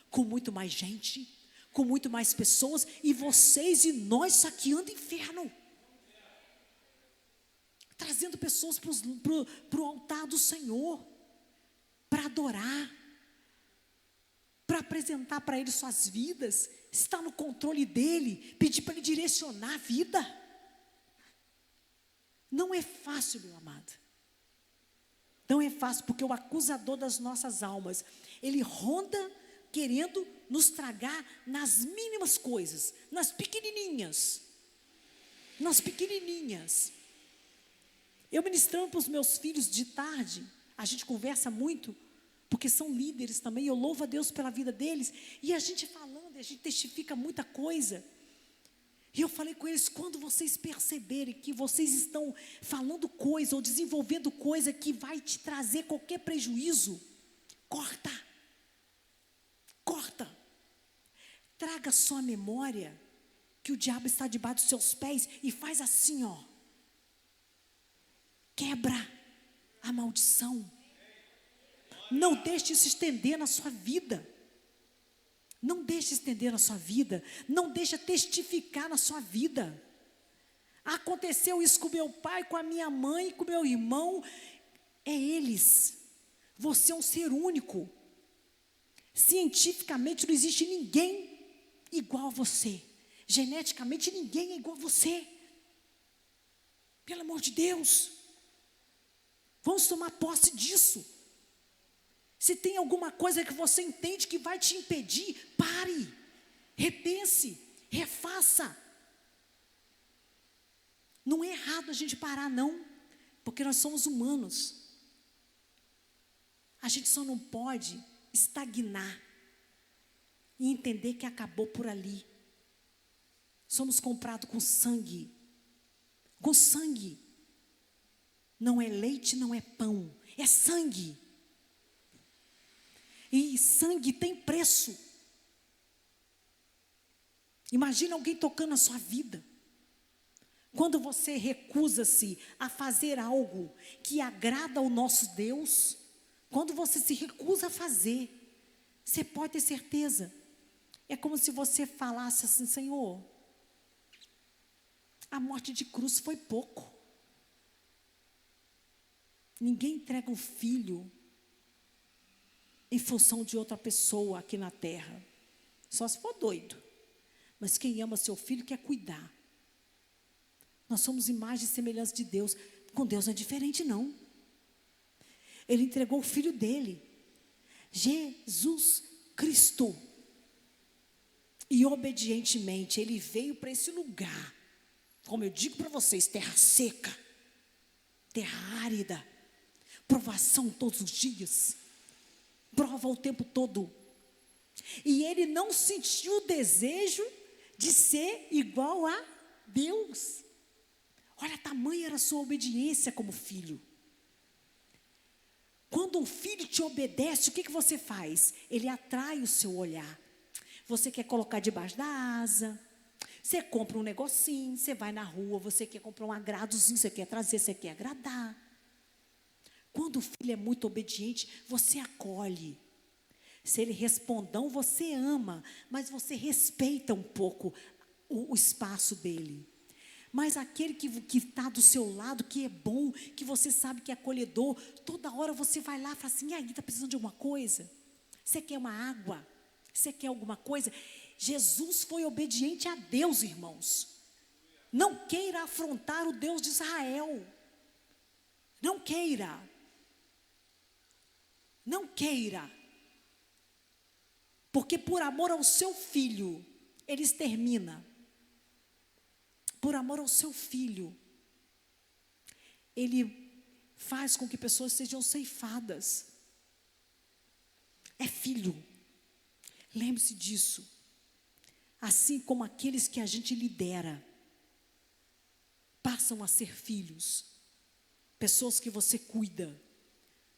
com muito mais gente, com muito mais pessoas, e vocês e nós saqueando o inferno. Trazendo pessoas para o altar do Senhor, para adorar, para apresentar para Ele suas vidas, estar no controle dEle, pedir para Ele direcionar a vida. Não é fácil, meu amado. Não é fácil, porque o acusador das nossas almas, ele ronda querendo nos tragar nas mínimas coisas, nas pequenininhas. Nas pequenininhas. Eu ministrando para os meus filhos de tarde, a gente conversa muito, porque são líderes também, eu louvo a Deus pela vida deles, e a gente falando, a gente testifica muita coisa. E eu falei com eles, quando vocês perceberem que vocês estão falando coisa ou desenvolvendo coisa que vai te trazer qualquer prejuízo, corta. Corta. Traga só a memória que o diabo está debaixo dos seus pés e faz assim, ó. Quebra a maldição. Não deixe se estender na sua vida. Não deixe estender na sua vida. Não deixe testificar na sua vida. Aconteceu isso com meu pai, com a minha mãe, com meu irmão. É eles. Você é um ser único. Cientificamente não existe ninguém igual a você. Geneticamente ninguém é igual a você. Pelo amor de Deus. Vamos tomar posse disso. Se tem alguma coisa que você entende que vai te impedir, pare, repense, refaça. Não é errado a gente parar, não, porque nós somos humanos. A gente só não pode estagnar e entender que acabou por ali. Somos comprados com sangue. Com sangue. Não é leite, não é pão, é sangue. E sangue tem preço. Imagina alguém tocando a sua vida. Quando você recusa-se a fazer algo que agrada ao nosso Deus, quando você se recusa a fazer, você pode ter certeza. É como se você falasse assim: Senhor, a morte de cruz foi pouco. Ninguém entrega um filho em função de outra pessoa aqui na terra. Só se for doido. Mas quem ama seu filho quer cuidar. Nós somos imagem e semelhança de Deus. Com Deus não é diferente, não. Ele entregou o filho dele, Jesus Cristo. E obedientemente ele veio para esse lugar. Como eu digo para vocês, terra seca, terra árida, provação todos os dias, prova o tempo todo. E ele não sentiu o desejo de ser igual a Deus. Olha, tamanha era a sua obediência como filho. Quando um filho te obedece, o que você faz? Ele atrai o seu olhar. Você quer colocar debaixo da asa, você compra um negocinho, você vai na rua, você quer comprar um agradozinho, você quer trazer, você quer agradar. Quando o filho é muito obediente, você acolhe. Se ele respondão, você ama, mas você respeita um pouco o espaço dele. Mas aquele que está do seu lado, que é bom, que você sabe que é acolhedor, toda hora você vai lá e fala assim: está precisando de alguma coisa? Você quer uma água? Você quer alguma coisa? Jesus foi obediente a Deus, irmãos. Não queira afrontar o Deus de Israel. Não queira. Não queira. Porque por amor ao seu filho, ele extermina. Por amor ao seu filho, ele faz com que pessoas sejam ceifadas. É filho. Lembre-se disso. Assim como aqueles que a gente lidera, passam a ser filhos. Pessoas que você cuida.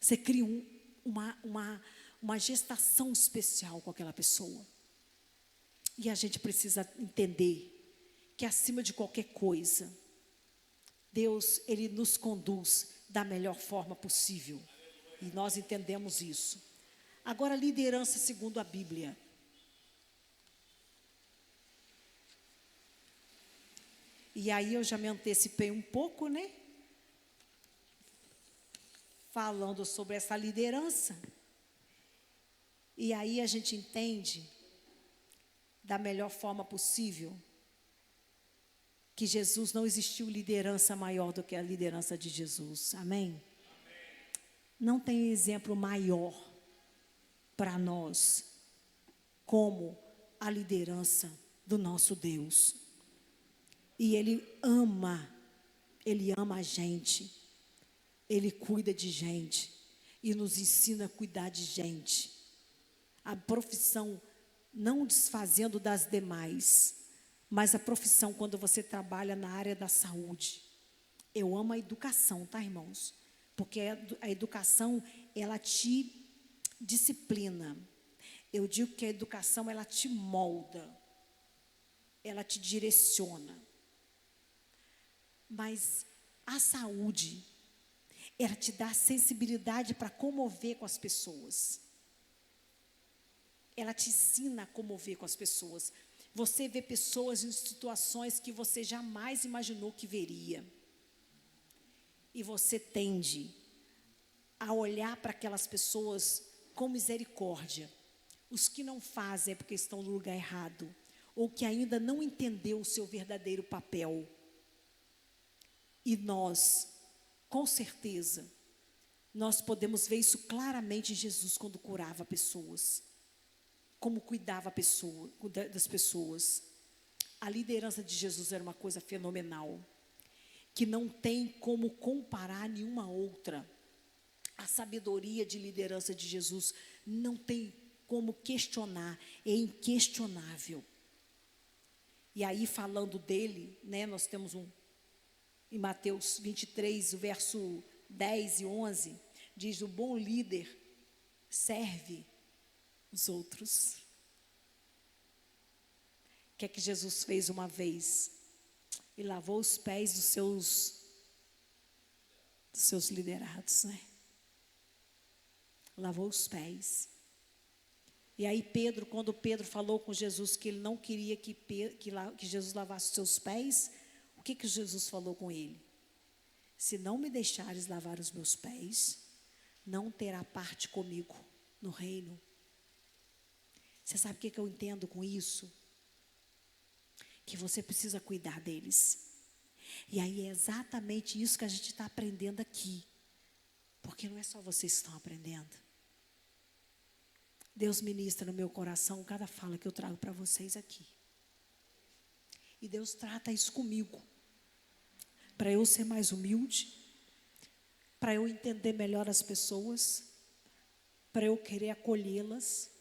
Você cria uma gestação especial com aquela pessoa. E a gente precisa entender que acima de qualquer coisa, Deus, Ele nos conduz da melhor forma possível. E nós entendemos isso. Agora, liderança segundo a Bíblia. E aí eu já me antecipei um pouco, né? Falando sobre essa liderança. E aí a gente entende da melhor forma possível que Jesus, não existiu liderança maior do que a liderança de Jesus. Amém? Não tem exemplo maior para nós como a liderança do nosso Deus. E Ele ama a gente. Ele cuida de gente e nos ensina a cuidar de gente. A profissão não desfazendo das demais, mas a profissão quando você trabalha na área da saúde. Eu amo a educação, tá, irmãos? Porque a educação, ela te disciplina. Eu digo que a educação, ela te molda. Ela te direciona. Mas a saúde, ela te dá sensibilidade para comover com as pessoas. Ela te ensina a comover com as pessoas. Você vê pessoas em situações que você jamais imaginou que veria. E você tende a olhar para aquelas pessoas com misericórdia. Os que não fazem é porque estão no lugar errado, ou que ainda não entendeu o seu verdadeiro papel. E nós, com certeza, nós podemos ver isso claramente em Jesus quando curava pessoas, como cuidava das pessoas. A liderança de Jesus era uma coisa fenomenal, que não tem como comparar nenhuma outra. A sabedoria de liderança de Jesus não tem como questionar, é inquestionável. E aí, falando dele, né, nós temos em Mateus 23, o verso 10 e 11, diz: o bom líder serve os outros. O que é que Jesus fez uma vez? e lavou os pés dos seus liderados, né? Lavou os pés. E aí Pedro, quando Pedro falou com Jesus que ele não queria que Jesus lavasse os seus pés, o que Jesus falou com ele? Se não me deixares lavar os meus pés, não terá parte comigo no reino. Você sabe o que eu entendo com isso? Que você precisa cuidar deles. E aí é exatamente isso que a gente está aprendendo aqui. Porque não é só vocês que estão aprendendo. Deus ministra no meu coração cada fala que eu trago para vocês aqui. E Deus trata isso comigo. Para eu ser mais humilde. Para eu entender melhor as pessoas. Para eu querer acolhê-las.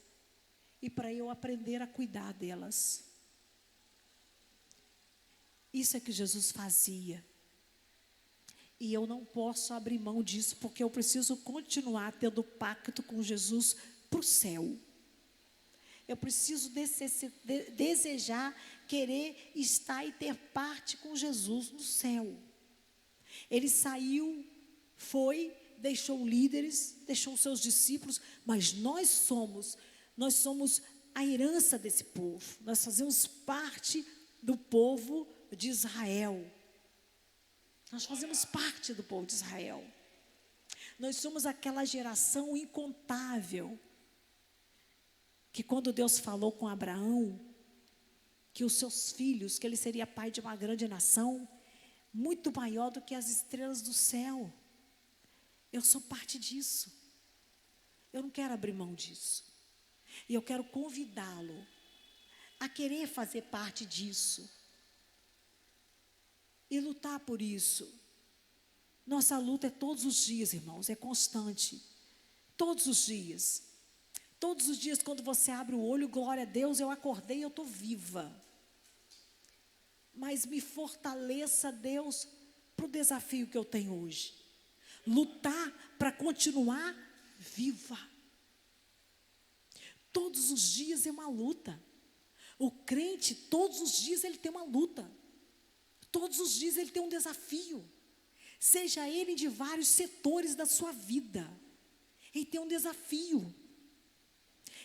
E para eu aprender a cuidar delas. Isso é que Jesus fazia. E eu não posso abrir mão disso, porque eu preciso continuar tendo pacto com Jesus para o céu. Eu preciso desejar, querer estar e ter parte com Jesus no céu. Ele saiu, foi, deixou líderes, deixou seus discípulos, mas nós somos a herança desse povo. Nós fazemos parte do povo de Israel. Nós fazemos parte do povo de Israel. Nós somos aquela geração incontável que quando Deus falou com Abraão que os seus filhos, que ele seria pai de uma grande nação, muito maior do que as estrelas do céu. Eu sou parte disso. Eu não quero abrir mão disso. E eu quero convidá-lo a querer fazer parte disso. E lutar por isso. Nossa luta é todos os dias, irmãos, é constante. Todos os dias. Todos os dias, quando você abre o olho, glória a Deus, eu acordei, eu estou viva. Mas me fortaleça, Deus, para o desafio que eu tenho hoje. Lutar para continuar viva. Todos os dias é uma luta. O crente, todos os dias ele tem uma luta. Todos os dias ele tem um desafio. Seja ele de vários setores da sua vida. Ele tem um desafio.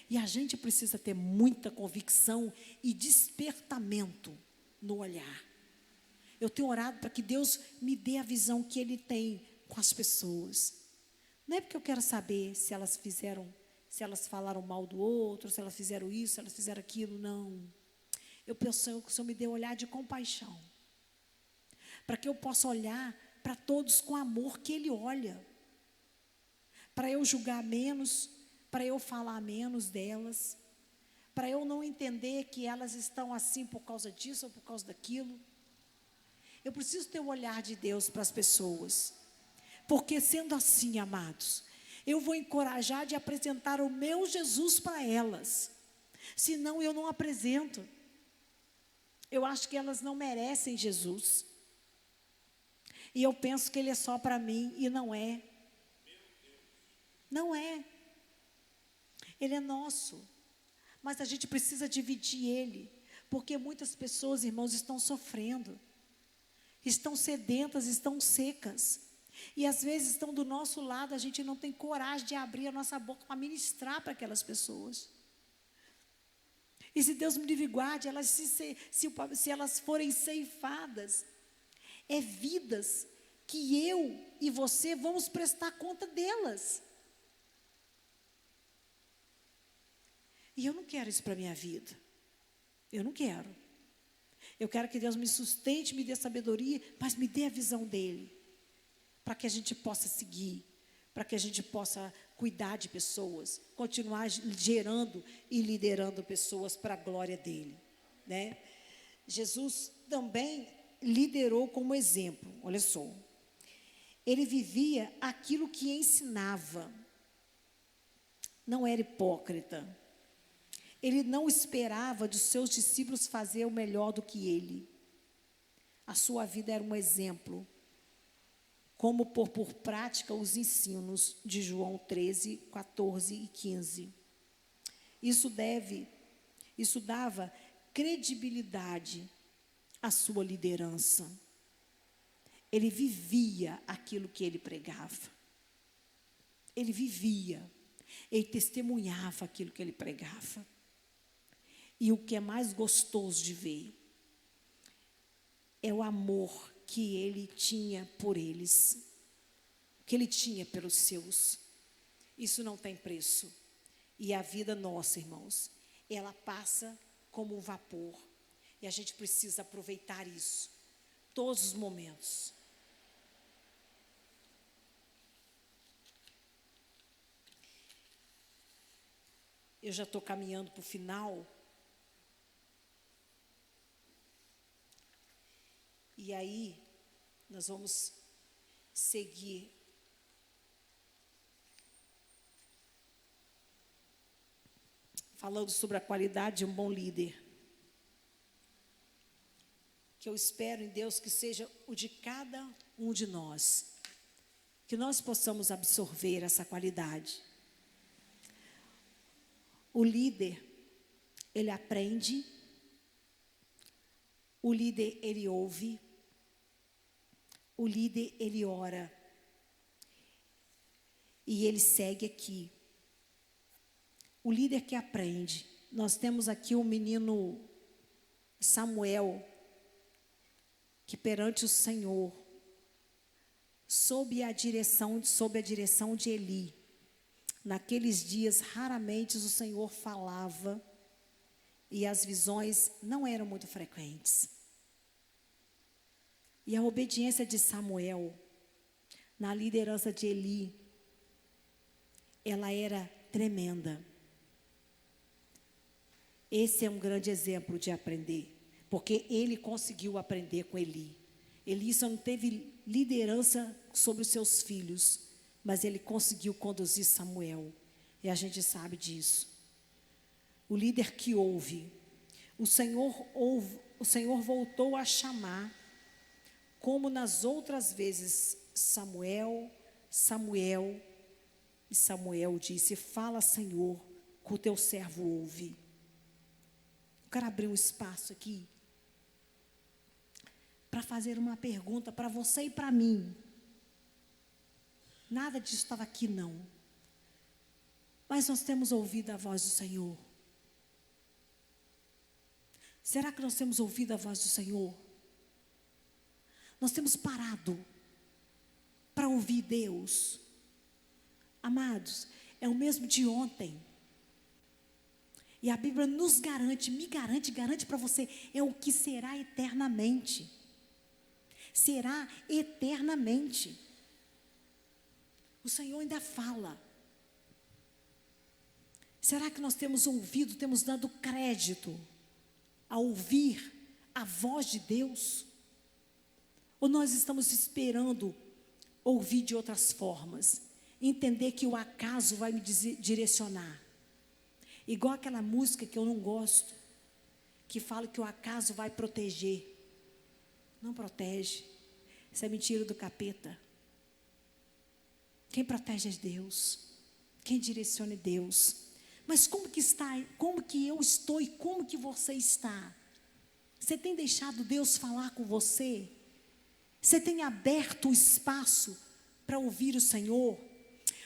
E a gente precisa ter muita convicção e despertamento no olhar. Eu tenho orado para que Deus me dê a visão que Ele tem com as pessoas. Não é porque eu quero saber se elas falaram mal do outro, se elas fizeram isso, se elas fizeram aquilo, não. Eu penso que o Senhor me dê um olhar de compaixão. Para que eu possa olhar para todos com amor que Ele olha. Para eu julgar menos, para eu falar menos delas, para eu não entender que elas estão assim por causa disso ou por causa daquilo. Eu preciso ter o olhar de Deus para as pessoas, porque sendo assim, amados, eu vou encorajar de apresentar o meu Jesus para elas, senão eu não apresento. Eu acho que elas não merecem Jesus, e eu penso que Ele é só para mim, e não é. Não é. Ele é nosso, mas a gente precisa dividir Ele, porque muitas pessoas, irmãos, estão sofrendo, estão sedentas, estão secas, e às vezes estão do nosso lado, a gente não tem coragem de abrir a nossa boca para ministrar para aquelas pessoas. E se Deus me livre e guarde, elas se elas forem ceifadas, é vidas que eu e você vamos prestar conta delas. E eu não quero isso para a minha vida. Eu não quero. Eu quero que Deus me sustente, me dê sabedoria, mas me dê a visão dEle. Para que a gente possa seguir. Para que a gente possa cuidar de pessoas. Continuar gerando e liderando pessoas para a glória dEle. Né? Jesus também liderou como exemplo. Olha só. Ele vivia aquilo que ensinava. Não era hipócrita. Ele não esperava dos seus discípulos fazer o melhor do que ele. A sua vida era um exemplo. Como pôr por prática os ensinos de João 13, 14 e 15. Isso dava credibilidade a sua liderança. Ele vivia aquilo que ele pregava. Ele vivia, ele testemunhava aquilo que ele pregava. E o que é mais gostoso de ver é o amor que ele tinha por eles, que ele tinha pelos seus. Isso não tem preço. E a vida nossa, irmãos, ela passa como um vapor. E a gente precisa aproveitar isso, todos os momentos. Eu já estou caminhando para o final. E aí, nós vamos seguir. Falando sobre a qualidade de um bom líder. Que eu espero em Deus que seja o de cada um de nós. Que nós possamos absorver essa qualidade. O líder, ele aprende. O líder, ele ouve. O líder, ele ora. E ele segue aqui. O líder que aprende. Nós temos aqui o menino Samuel, que perante o Senhor, sob a direção de Eli, naqueles dias raramente o Senhor falava e as visões não eram muito frequentes. E a obediência de Samuel, na liderança de Eli, ela era tremenda. Esse é um grande exemplo de aprender, porque ele conseguiu aprender com Eli. Eli só não teve liderança sobre os seus filhos, mas ele conseguiu conduzir Samuel, e a gente sabe disso. O líder que ouve, o Senhor voltou a chamar, como nas outras vezes, Samuel, Samuel, e Samuel disse: fala, Senhor, que o teu servo ouve. Eu quero abrir um espaço aqui para fazer uma pergunta para você e para mim. Nada disso estava aqui, não. Mas nós temos ouvido a voz do Senhor. Será que nós temos ouvido a voz do Senhor? Nós temos parado para ouvir Deus. Amados, é o mesmo de ontem. E a Bíblia nos garante, garante para você, é o que será eternamente. Será eternamente. O Senhor ainda fala. Será que nós temos ouvido, temos dado crédito a ouvir a voz de Deus? Ou nós estamos esperando ouvir de outras formas? Entender que o acaso vai me direcionar. Igual aquela música que eu não gosto, que fala que o acaso vai proteger. Não protege. Isso é mentira do capeta. Quem protege é Deus. Quem direciona é Deus. Mas como que está? Como que eu estou e como que você está? Você tem deixado Deus falar com você? Você tem aberto o espaço para ouvir o Senhor?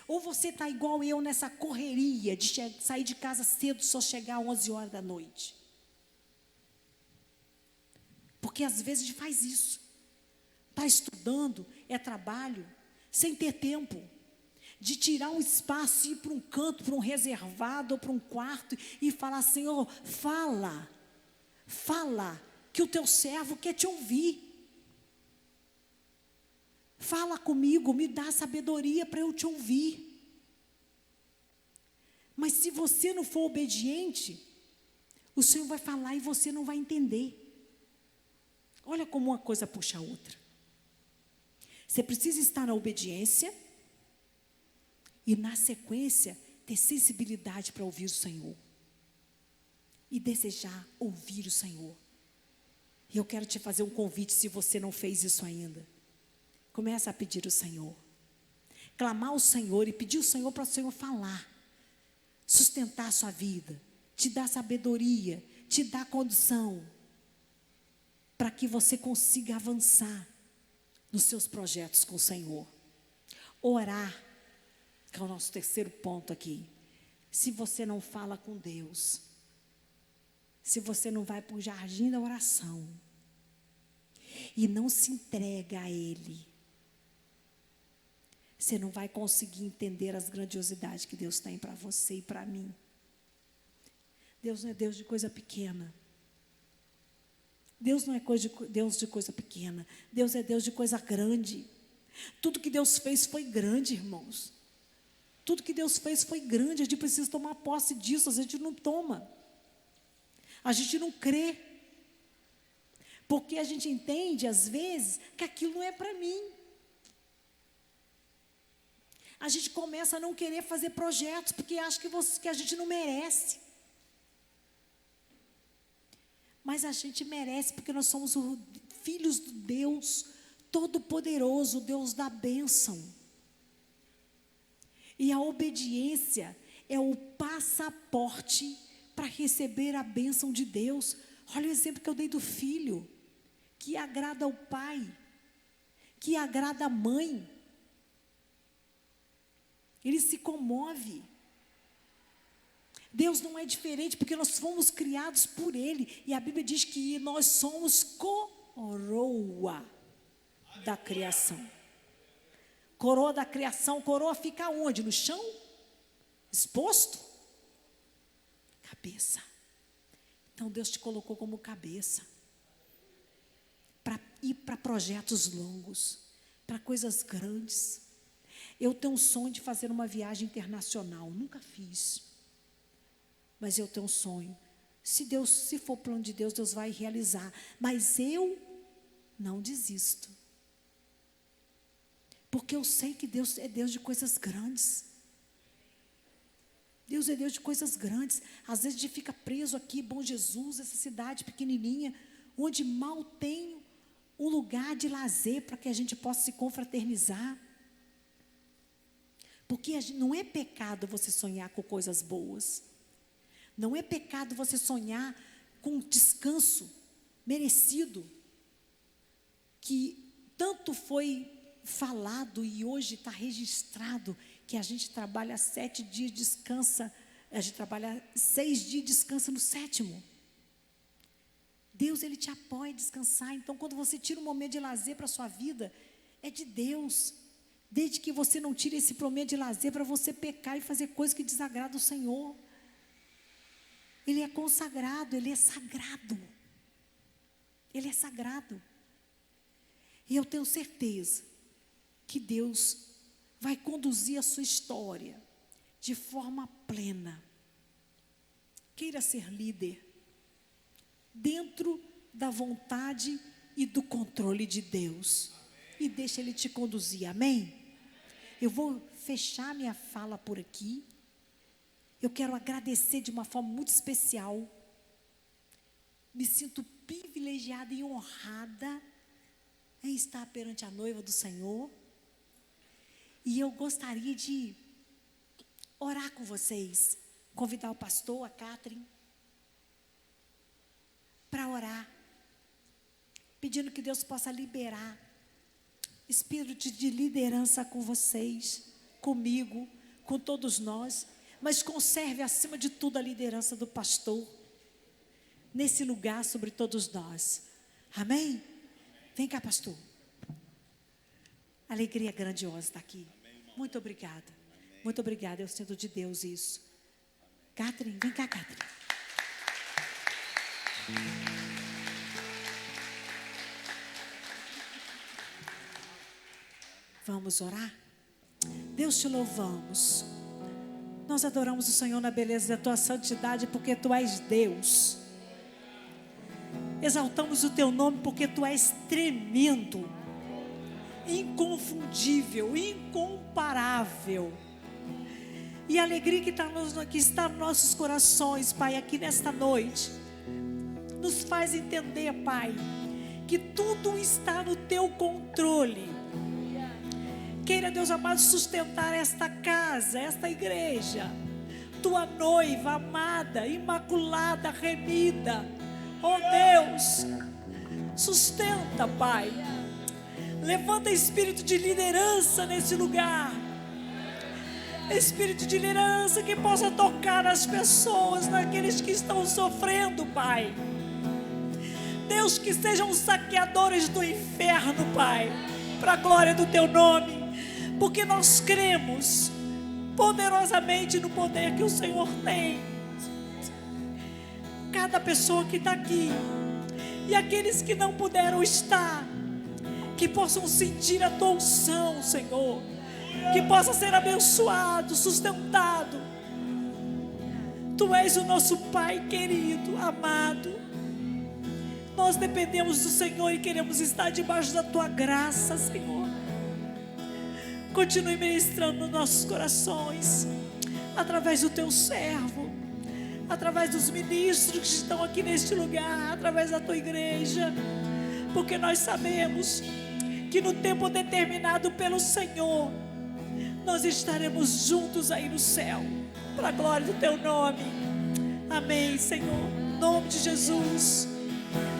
Ou você está igual eu nessa correria de sair de casa cedo, só chegar às 11 horas da noite? Porque às vezes a gente faz isso. Está estudando, é trabalho, sem ter tempo de tirar um espaço, ir para um canto, para um reservado ou para um quarto e falar: Senhor, fala, que o teu servo quer te ouvir. Fala comigo, me dá sabedoria para eu te ouvir. Mas se você não for obediente, o Senhor vai falar e você não vai entender. Olha como uma coisa puxa a outra. Você precisa estar na obediência e, na sequência, ter sensibilidade para ouvir o Senhor. E desejar ouvir o Senhor. E eu quero te fazer um convite, se você não fez isso ainda. Começa a pedir ao Senhor. Clamar ao Senhor e pedir ao Senhor para o Senhor falar. Sustentar a sua vida. Te dar sabedoria. Te dar condução. para que você consiga avançar nos seus projetos com o Senhor. Orar, que é o nosso terceiro ponto aqui. Se você não fala com Deus, se você não vai para o jardim da oração e não se entrega a Ele, você não vai conseguir entender as grandiosidades que Deus tem para você e para mim. Deus não é Deus de coisa pequena. Deus não é Deus de coisa pequena. Deus é Deus de coisa grande. Tudo que Deus fez foi grande, irmãos. Tudo que Deus fez foi grande. A gente precisa tomar posse disso. A gente não toma. A gente não crê. Porque a gente entende, às vezes, que aquilo não é para mim. A gente começa a não querer fazer projetos, porque acha que a gente não merece. Mas a gente merece, porque nós somos os filhos do Deus Todo-Poderoso, o Deus da bênção. E a obediência é o passaporte para receber a bênção de Deus. Olha o exemplo que eu dei do filho, que agrada ao pai, que agrada a mãe. Ele se comove. Deus não é diferente, porque nós fomos criados por Ele. E a Bíblia diz que nós somos coroa da criação. Coroa da criação. Coroa fica onde? No chão? Exposto? Cabeça. Então Deus te colocou como cabeça. Para ir para projetos longos, para coisas grandes. Eu tenho um sonho de fazer uma viagem internacional. Nunca fiz. Mas eu tenho um sonho. Se for plano de Deus, Deus vai realizar. Mas eu não desisto. Porque eu sei que Deus é Deus de coisas grandes. Deus é Deus de coisas grandes. Às vezes a gente fica preso aqui, Bom Jesus, essa cidade pequenininha, onde mal tem um lugar de lazer para que a gente possa se confraternizar. Porque não é pecado você sonhar com coisas boas. Não é pecado você sonhar com descanso merecido, que tanto foi falado e hoje está registrado, que a gente trabalha 7 dias, descansa, a gente trabalha 6 dias, descansa no 7º. Deus, Ele te apoia a descansar. Então, quando você tira um momento de lazer para a sua vida, é de Deus. Desde que você não tire esse momento de lazer para você pecar e fazer coisas que desagradam o Senhor. Ele é consagrado, Ele é sagrado. Ele é sagrado. E eu tenho certeza que Deus vai conduzir a sua história de forma plena. Queira ser líder dentro da vontade e do controle de Deus. E deixa Ele te conduzir, amém? Eu vou fechar minha fala por aqui. Eu quero agradecer de uma forma muito especial. Me sinto privilegiada e honrada em estar perante a noiva do Senhor. E eu gostaria de orar com vocês. Convidar o pastor, a Catherine, para orar. Pedindo que Deus possa liberar espírito de liderança com vocês, comigo, com todos nós. Mas conserve acima de tudo a liderança do pastor nesse lugar sobre todos nós. Amém? Vem cá, pastor. Alegria grandiosa estar aqui. Muito obrigada. Muito obrigada. Eu sinto de Deus isso. Catherine, vem cá, Catherine. Vamos orar? Deus, te louvamos. Nós adoramos o Senhor na beleza da tua santidade, porque tu és Deus. Exaltamos o teu nome, porque tu és tremendo, inconfundível, incomparável. E a alegria que está nos nossos corações, Pai, aqui nesta noite, nos faz entender, Pai, que tudo está no teu controle. Queira, Deus amado, sustentar esta casa, esta igreja, tua noiva amada, imaculada, remida. Oh Deus, Sustenta, Pai. Levanta espírito de liderança nesse lugar. Espírito de liderança que possa tocar as pessoas, naqueles que estão sofrendo, Pai. Deus, que sejam saqueadores do inferno, Pai, para a glória do Teu nome, porque nós cremos poderosamente no poder que o Senhor tem. Cada pessoa que está aqui e aqueles que não puderam estar, que possam sentir a Tua unção, Senhor, que possa ser abençoado, sustentado. Tu és o nosso Pai querido, amado. Nós dependemos do Senhor e queremos estar debaixo da Tua graça, Senhor. Continue ministrando nos nossos corações, através do Teu servo, através dos ministros que estão aqui neste lugar, através da Tua igreja, porque nós sabemos que no tempo determinado pelo Senhor, nós estaremos juntos aí no céu, para a glória do Teu nome. Amém, Senhor. Em nome de Jesus.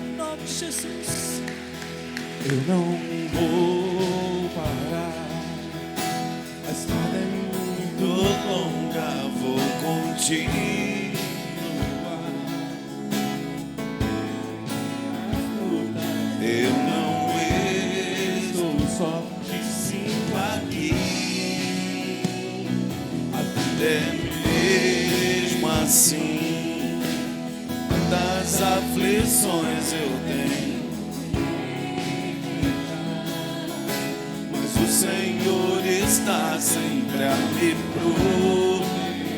Em nome de Jesus. Eu não vou parar. A estrada é muito longa, vou continuar. Eu não estou só, te sinto aqui. Até mesmo assim, das aflições eu tenho, mas o Senhor está sempre a me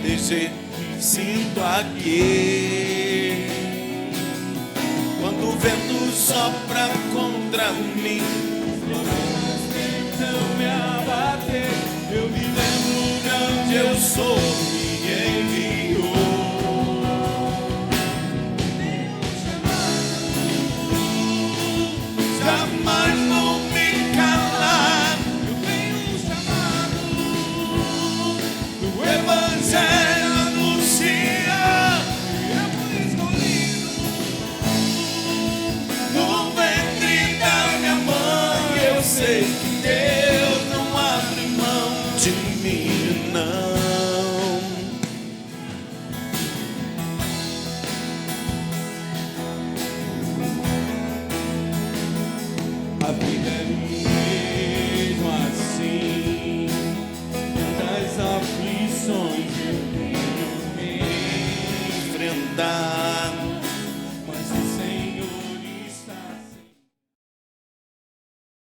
proteger. Sinto aqui, quando o vento sopra contra mim, tentam me abater, eu me lembro de onde eu sou, me enviou. Jamais vou me calar, eu tenho um chamado, o Evangelho anuncia, eu fui escolhido. No ventre da minha mãe eu sei que Deus